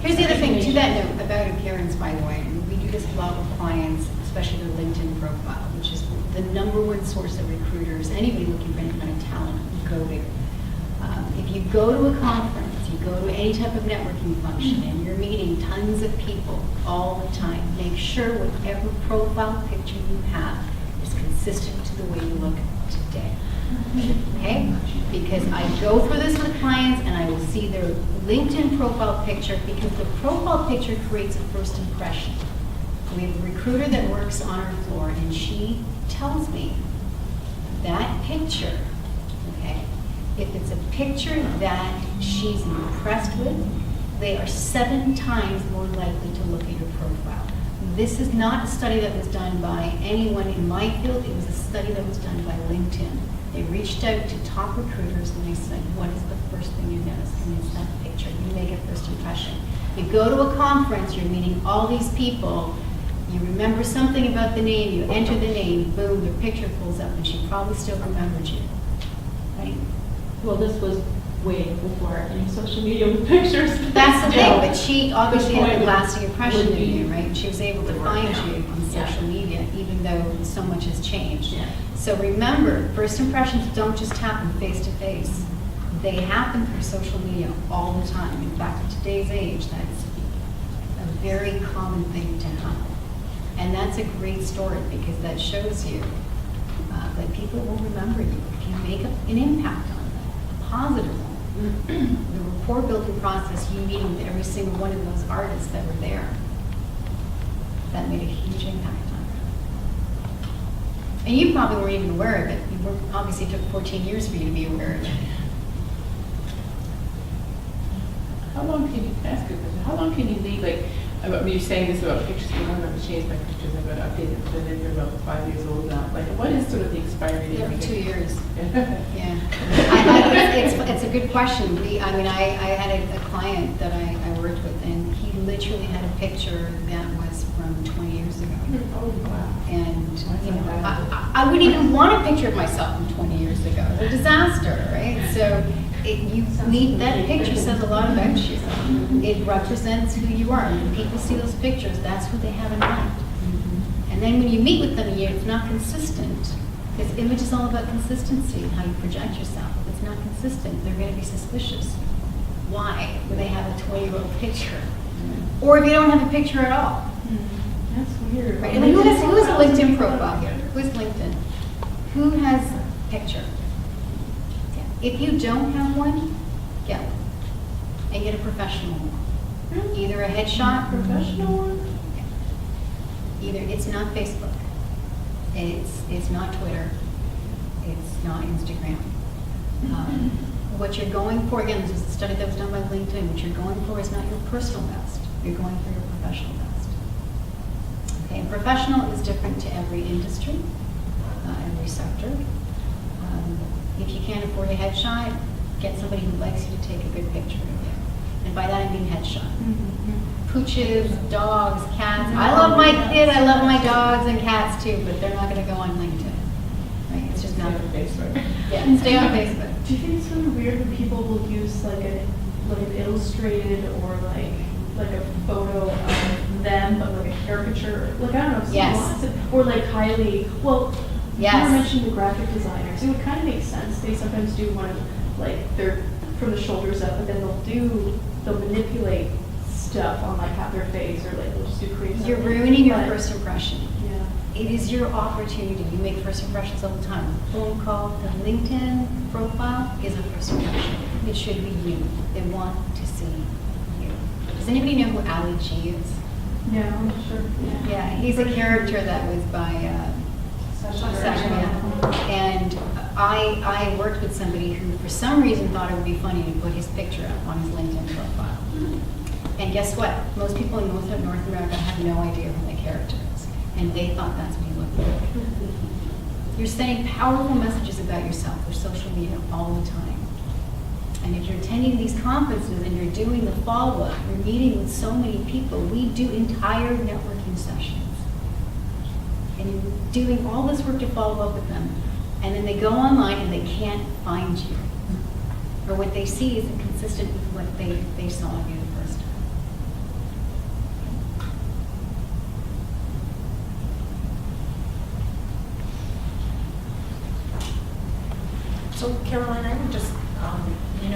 Here's the other thing, to that note, about appearance, by the way. We do this a lot with clients, especially their LinkedIn profile, which is the #1 source of recruiters. Anybody looking for any kind of talent, go there. If you go to a conference, you go to any type of networking function, and you're meeting tons of people all the time, make sure whatever profile picture you have is consistent to the way you look today. Okay? Because I go for this with clients, and I will see their LinkedIn profile picture, because the profile picture creates a first impression. We have a recruiter that works on our floor, and she tells me that picture, okay, if it's a picture that she's impressed with, they are 7 times more likely to look at your profile. This is not a study that was done by anyone in my field. It was a study that was done by LinkedIn. They reached out to top recruiters and they said, what is the first thing you notice? And it's that picture. You make a first impression. You go to a conference, you're meeting all these people, you remember something about the name, you enter the name, boom, their picture pulls up, and she probably still remembered you. Right? Well, this was way before any social media with pictures. That's the thing, No. but she obviously had a point lasting impression would of be you, right? She was able to the work find now. you on Yeah. social media, even though so much has changed. Yeah. So remember, first impressions don't just happen face to face. They happen through social media all the time. In fact, in today's age, that's a very common thing to happen. And that's a great story, because that shows you that people will remember you if you make an impact on them, a positive one. The rapport building process, you meeting with every single one of those artists that were there, that made a huge impact on them. And you probably weren't even aware of it. You were, obviously it took 14 years for you to be aware of it. How long can you, ask you a question, how long can you leave, like, I mean, you're saying this about pictures, but I'm going to change my pictures, I'm going to update it, but then you're about 5 years old now. Like, what is sort of the expiry date? Every 2 years. Yeah. Yeah. It's a good question. I had a client that I worked with, and he literally had a picture that was from 20 years ago. Oh, wow. And, you know, I wouldn't even want a picture of myself from 20 years ago. A disaster, right? So that picture says a lot about you. It represents who you are. When people see those pictures, that's who they have in mind. And then when you meet with them, it's not consistent. Because image is all about consistency and how you project yourself. If it's not consistent, they're going to be suspicious. Why would they have a 20-year-old picture? Or if you don't have a picture at all. That's weird. Right. And who has a LinkedIn profile here? Who's LinkedIn? Who has a picture? Yeah. If you don't have one, get one. And get a professional one. Either a headshot. Professional one? Either, it's not Facebook. It's not Twitter. It's not Instagram. What you're going for, again, this is a study that was done by LinkedIn, what you're going for is not your personal best. You're going for your professional best. Okay, and professional is different to every industry, every sector. If you can't afford a headshot, get somebody who likes you to take a good picture of you. And by that I mean headshot. Pooches, dogs, cats. I love my kid, I love my dogs and cats too, but they're not going to go on LinkedIn. Right? It's just not. Stay on Facebook. Yeah, stay on Facebook. Do you think it's sort of weird when people will use like an illustrated or like a photo of them, but like a caricature? Like I don't know. If Yes. wants it, or like Kylie. Well, Yes. you were mentioning the graphic designers. It would kind of make sense. They sometimes do one of like they're from the shoulders up, but then they'll manipulate stuff on like half their face or like they'll just do creative. You're ruining your But- first impression. Yeah. It is your opportunity. You make first impressions all the time. Phone call, the LinkedIn profile is a first impression. It should be you. They want to see you. Does anybody know who Ali G is? Yeah, I'm sure. Yeah, he's a character that was by Sasha. And I worked with somebody who, for some reason, thought it would be funny to put his picture up on his LinkedIn profile. And guess what? Most people in North America have no idea who the character is, and they thought that's me looking like. You're sending powerful messages about yourself through social media all the time. And if you're attending these conferences and you're doing the follow-up, you're meeting with so many people, we do entire networking sessions. And you're doing all this work to follow up with them. And then they go online and they can't find you. Or what they see isn't consistent with what they saw of you the first time. So Caroline, I would just,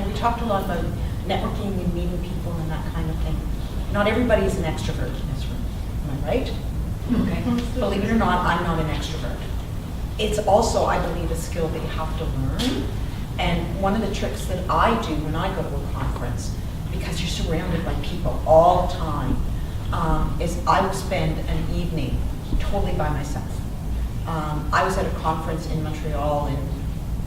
we talked a lot about networking and meeting people and that kind of thing. Not everybody is an extrovert in this room, am I right? Okay. Believe it or not, I'm not an extrovert. It's also, I believe, a skill that you have to learn. And one of the tricks that I do when I go to a conference, because you're surrounded by people all the time, is I will spend an evening totally by myself. I was at a conference in Montreal in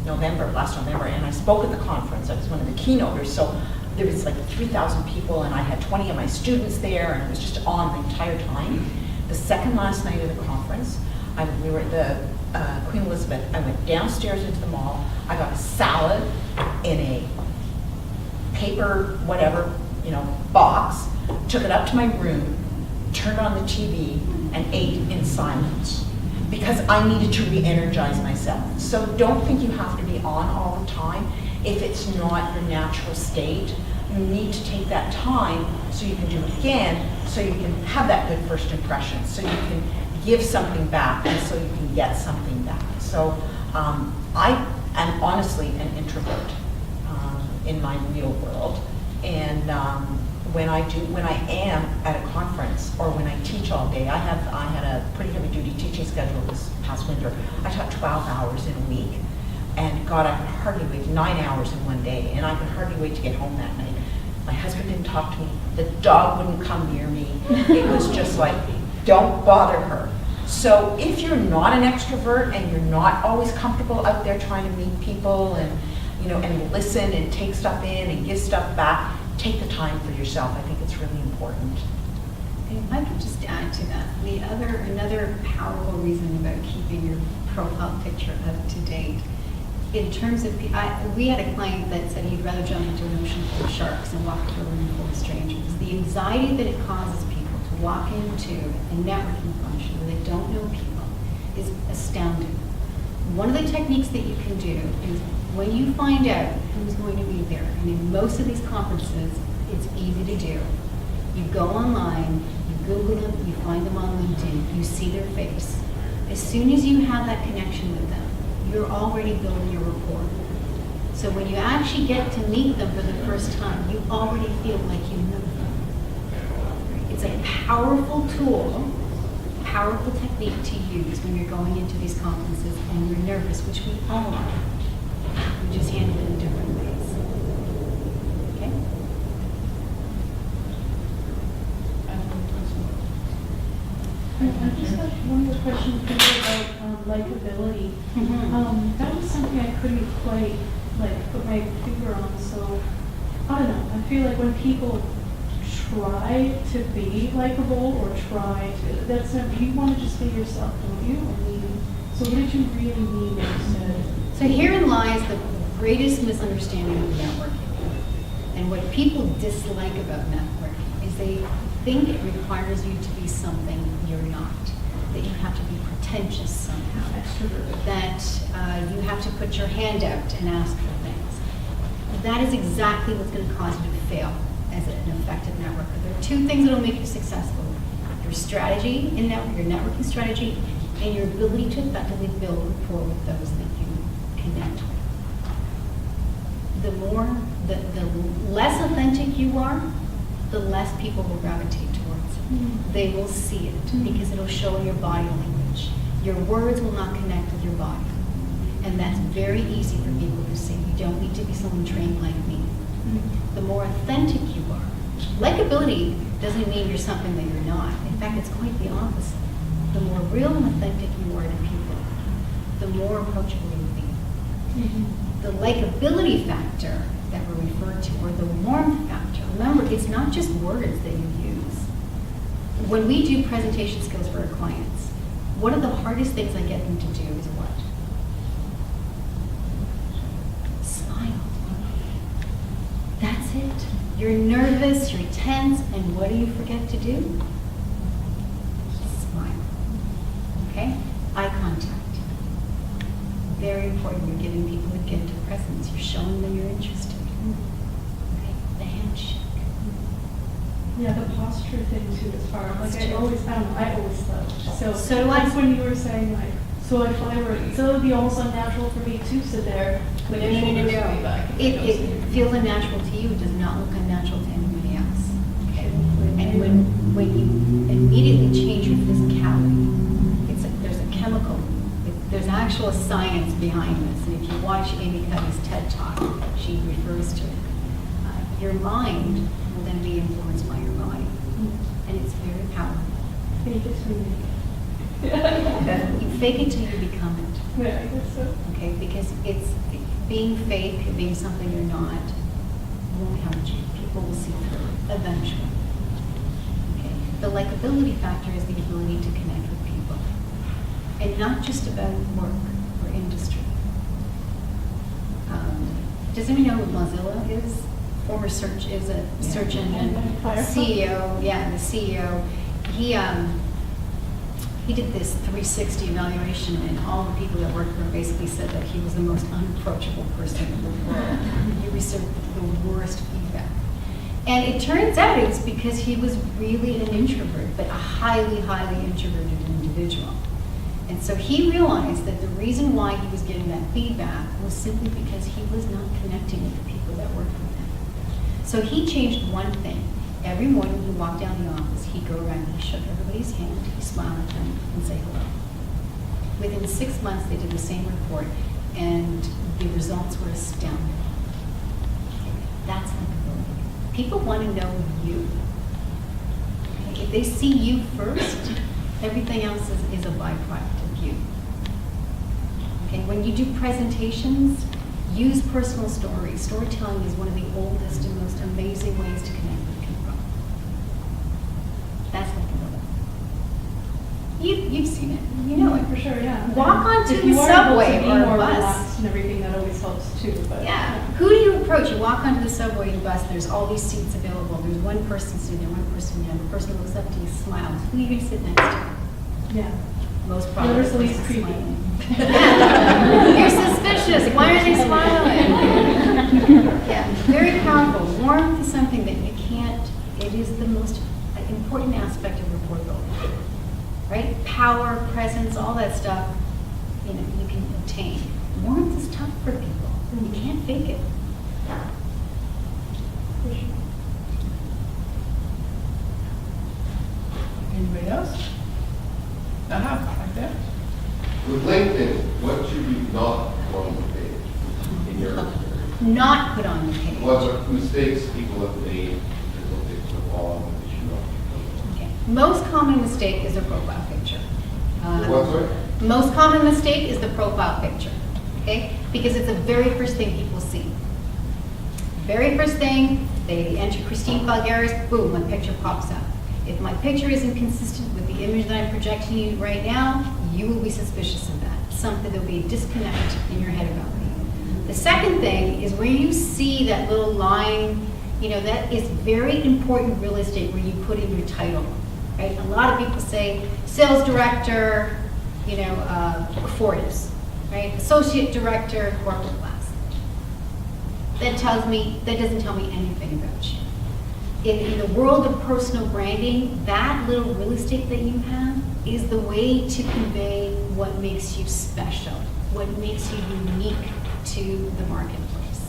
last November, and I spoke at the conference. I was one of the keynoters, so there was like 3,000 people, and I had 20 of my students there, and it was just on the entire time. The second last night of the conference, we were at the Queen Elizabeth. I went downstairs into the mall. I got a salad in a paper, whatever, box, took it up to my room, turned on the TV, and ate in silence, because I needed to re-energize myself. So don't think you have to be on all the time. If it's not your natural state, you need to take that time so you can do it again, so you can have that good first impression, so you can give something back, and so you can get something back. So I am honestly an introvert in my real world, and when I am at a conference or when I teach all day, I had a pretty heavy duty teaching schedule this past winter. I taught 12 hours in a week, and God, I could hardly wait, 9 hours in one day, and I could hardly wait to get home that night. My husband didn't talk to me, the dog wouldn't come near me. It was just like, don't bother her. So if you're not an extrovert and you're not always comfortable out there trying to meet people and and listen and take stuff in and give stuff back, take the time for yourself. I think it's really important. And if I could just add to that, another powerful reason about keeping your profile picture up to date, in terms of, we had a client that said he'd rather jump into an ocean full of sharks than walk into a room full of strangers. The anxiety that it causes people to walk into a networking function where they don't know people is astounding. One of the techniques that you can do is when you find out who's going to be there, and in most of these conferences, it's easy to do. You go online, you Google them, you find them on LinkedIn, you see their face. As soon as you have that connection with them, you're already building your rapport. So when you actually get to meet them for the first time, you already feel like you know them. It's a powerful tool, powerful technique to use when you're going into these conferences and you're nervous, which we all are. We just handle it in different ways. Okay? I just have one more question for you about likability. That was something I couldn't quite put my finger on. So I don't know. I feel like when people try to be likable or that's not, you want to just be yourself, don't you? So what did you really mean when you said? So herein lies the greatest misunderstanding of networking. And what people dislike about networking is they think it requires you to be something you're not. That you have to be pretentious somehow. That you have to put your hand out and ask for things. That is exactly what's going to cause you to fail as an effective networker. There are two things that will make you successful. Your strategy, your networking strategy, and your ability to effectively build rapport with those that you connect with. The less authentic you are, the less people will gravitate towards it. They will see it because it'll show in your body language. Your words will not connect with your body. And that's very easy for people to see. You don't need to be someone trained like me. The more authentic you are. Likability doesn't mean you're something that you're not. In fact, it's quite the opposite. The more real and authentic you are to people, the more approachable you'll be. The likability factor that we're referred to, or the warmth factor, remember, it's not just words that you use. When we do presentation skills for our clients, one of the hardest things I get them to do is what? Smile. That's it. You're nervous, you're tense, and what do you forget to do? Smile. Okay? Eye contact. Very important. You're giving people a gift of presence. You're showing them you're interested. Okay? The handshake. Yeah, the posture thing too is hard. Like I always thought. So do I. That's when you were saying like, so if I were, so it would be almost unnatural for me to sit there with your shoulders way back. It feels unnatural to you. It does not look unnatural to anybody else. Okay? And when you immediately change your physicality, it's like there's a chemical, there's actual science behind this. And if you watch Amy Cuddy's TED Talk, she refers to it. Your mind will then be influenced by your body. And it's very powerful. Fake it till you make You fake it till you become it. Yeah, I guess so. Okay, because it's being fake, being something you're not, won't help you. People will see through eventually. Okay, the likability factor is the ability to connect with people, and not just about work or industry. Does anyone know what Mozilla is? Former search is a search engine CEO. Yeah, the CEO. He did this 360 evaluation, and all the people that worked for him basically said that he was the most unapproachable person in the world. He received the worst feedback. And it turns out it was because he was really an introvert, but a highly, highly introverted individual. And so he realized that the reason why he was getting that feedback was simply because he was not connecting with the people that worked with him. So he changed one thing. Every morning he walked down the office, he'd go around, he shook everybody's hand, he'd smile at them and say hello. Within 6 months, they did the same report, and the results were astounding. That's likability. People want to know you. Okay? If they see you first, everything else is a byproduct of you. Okay? When you do presentations, use personal stories. Storytelling is one of the oldest and most amazing ways to connect with people. That's likability. You've seen it. You know it. For sure, yeah. Walk onto If the you are able subway to be or more bus. relaxed and everything, that always helps too. But Yeah. Who do you approach? You walk onto the subway or bus, there's all these seats available. There's one person sitting there, one person there. The person looks up to you, smiles. Who are you going to sit next to? Yeah. Most probably. Whoever's the the least person creepy. smiling. Yeah. You're suspicious. Why are they smiling? Yeah. Very powerful. Warmth is something that you can't, it is the most important aspect of rapport building. Right? Power, presence, all that stuff, you can obtain. Warmth is tough for people. You can't fake it. Anybody else? Right there. With LinkedIn, what should you not put on the page in your experience? Not put on the page. What mistakes people have made that what they put on that they should not be Okay. Most common mistake is a profile picture. put on? What, sorry? Most common mistake is the profile picture, okay? Because it's the very first thing people see. Very first thing, they enter Christine Felgueiras, boom, my picture pops up. If my picture isn't consistent with the image that I'm projecting you right now, you will be suspicious of that. There'll be a disconnect in your head about me. The second thing is where you see that little line, that is very important real estate where you put in your title, right? A lot of people say sales director, Fortis, right? Associate director, corporate class. That doesn't tell me anything about you. In the world of personal branding, that little real estate that you have is the way to convey what makes you special, what makes you unique to the marketplace.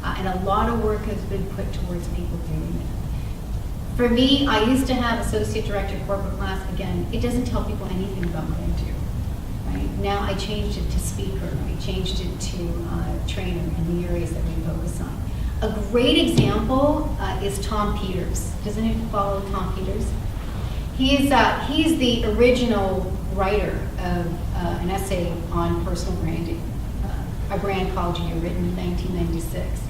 And a lot of work has been put towards people doing that. For me, I used to have associate director corporate class. Again, it doesn't tell people anything about what I do. Right? Now I changed it to speaker. I changed it to trainer in the areas that we focus on. A great example is Tom Peters. Does anyone follow Tom Peters? He's the original writer of an essay on personal branding. a brand called you, written in 1996.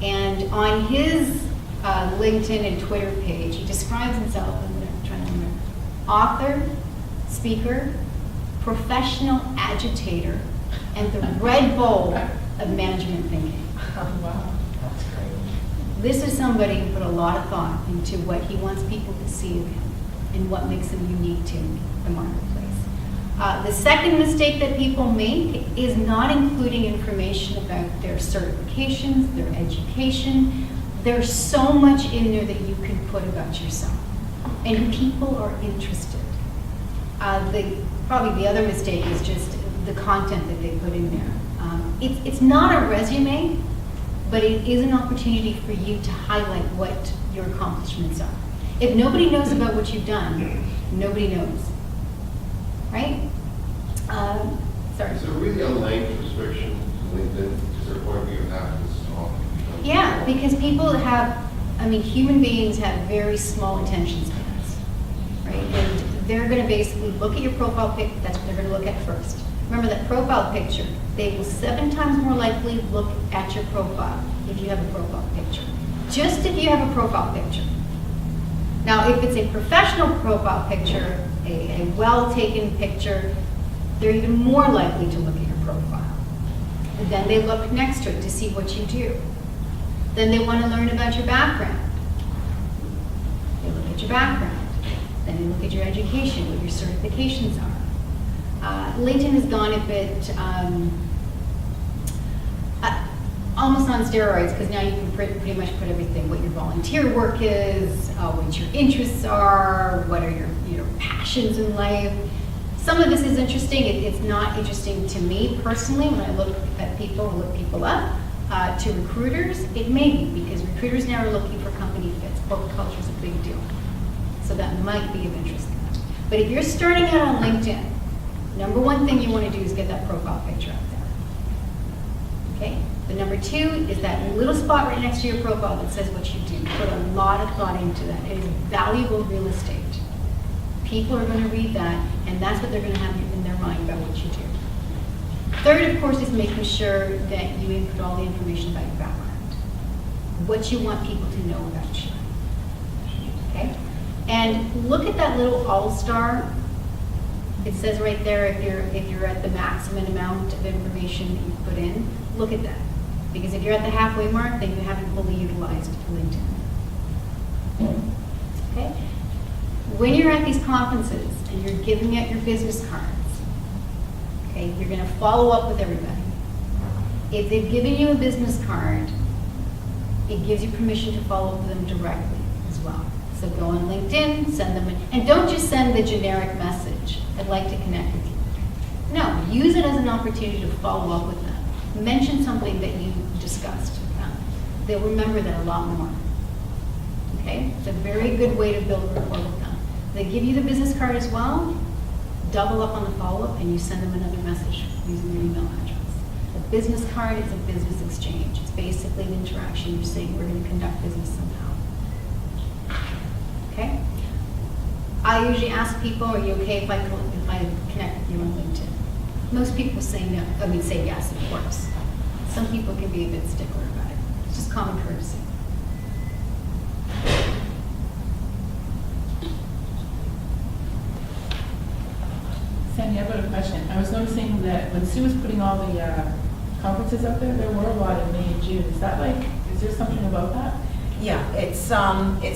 And on his LinkedIn and Twitter page, he describes himself, I'm going to try to remember, author, speaker, professional agitator, and the Red Bull of management thinking. Oh, wow. That's great. This is somebody who put a lot of thought into what he wants people to see of him and what makes him unique to the marketplace. The second mistake that people make is not including information about their certifications, their education. There's so much in there that you can put about yourself, and people are interested. Probably the other mistake is just the content that they put in there. It's not a resume, but it is an opportunity for you to highlight what your accomplishments are. If nobody knows about what you've done, nobody knows, right? Sorry. Is there really a length restriction to LinkedIn? Is there a point where you have to stop? Yeah, because people human beings have very small attention spans, right? And they're going to basically look at your profile pic, that's what they're going to look at first. Remember that profile picture, they will 7 times more likely look at your profile if you have a profile picture. Just if you have a profile picture. Now, if it's a professional profile picture, a well-taken picture, they're even more likely to look at your profile. And then they look next to it to see what you do. Then they want to learn about your background. They look at your background. Then they look at your education, what your certifications are. LinkedIn has gone a bit almost on steroids, because now you can pretty much put everything, what your volunteer work is, what your interests are, what are your passions in life. Some of this is interesting. It's not interesting to me personally when I look at people or look people up. To recruiters, it may be, because recruiters now are looking for company fits. Corporate culture is a big deal. So that might be of interest to them. But if you're starting out on LinkedIn, number one thing you want to do is get that profile picture out there. Okay? The number 2 is that little spot right next to your profile that says what you do. Put a lot of thought into that. It is valuable real estate. People are going to read that, and that's what they're going to have in their mind about what you do. Third, of course, is making sure that you input all the information about your background. What you want people to know about you. Okay? And look at that little all-star. It says right there if you're at the maximum amount of information that you put in, look at that. Because if you're at the halfway mark, then you haven't fully utilized LinkedIn. Okay? When you're at these conferences and you're giving out your business cards, okay, you're going to follow up with everybody. If they've given you a business card, it gives you permission to follow up with them directly as well. So go on LinkedIn, send them, and don't just send the generic message, I'd like to connect with you. No, use it as an opportunity to follow up with them. Mention something that you discussed with them. They'll remember that a lot more. Okay? It's a very good way to build rapport with them. They give you the business card as well, double up on the follow-up, and you send them another message using their email address. A business card is a business exchange. It's basically an interaction. You're saying we're going to conduct business somehow. Okay? I usually ask people, are you okay if I connect with you on LinkedIn? Most people say no. Say yes, of course. Some people can be a bit stickler about it. It's just common courtesy. Sandy, I've got a question. I was noticing that when Sue was putting all the conferences up there were a lot in May and June. Is there something about that? Yeah, it's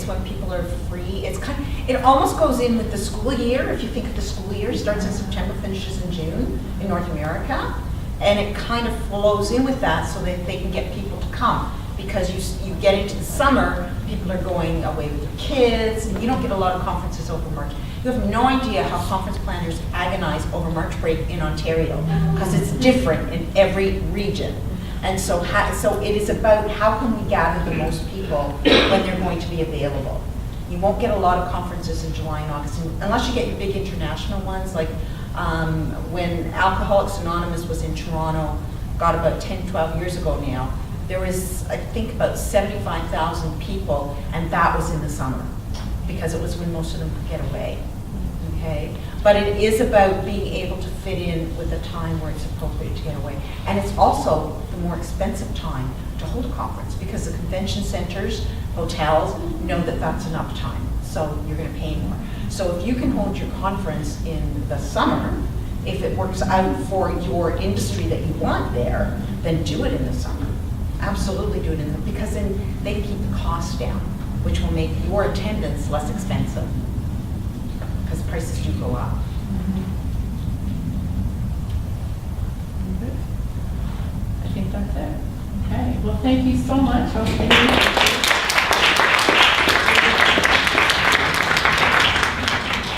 when people are free. It almost goes in with the school year. If you think of the school year, starts in September, finishes in June in North America, and it kind of flows in with that so that they can get people to come. Because you get into the summer, people are going away with their kids, and you don't get a lot of conferences over March. You have no idea how conference planners agonize over March break in Ontario, because it's different in every region. And so it is about how can we gather the most people when they're going to be available. You won't get a lot of conferences in July and August, unless you get your big international ones, like when Alcoholics Anonymous was in Toronto, about 10, 12 years ago now, there was, I think, about 75,000 people, and that was in the summer, because it was when most of them could get away. okay? But it is about being able to fit in with a time where it's appropriate to get away. And it's also the more expensive time to hold a conference, because the convention centers, hotels, know that that's enough time, so you're gonna pay more. So if you can hold your conference in the summer, if it works out for your industry that you want there, then do it in the summer. Absolutely do it in the, because then they keep the cost down, which will make your attendance less expensive, because prices do go up. I think that's it. Okay, well, thank you so much.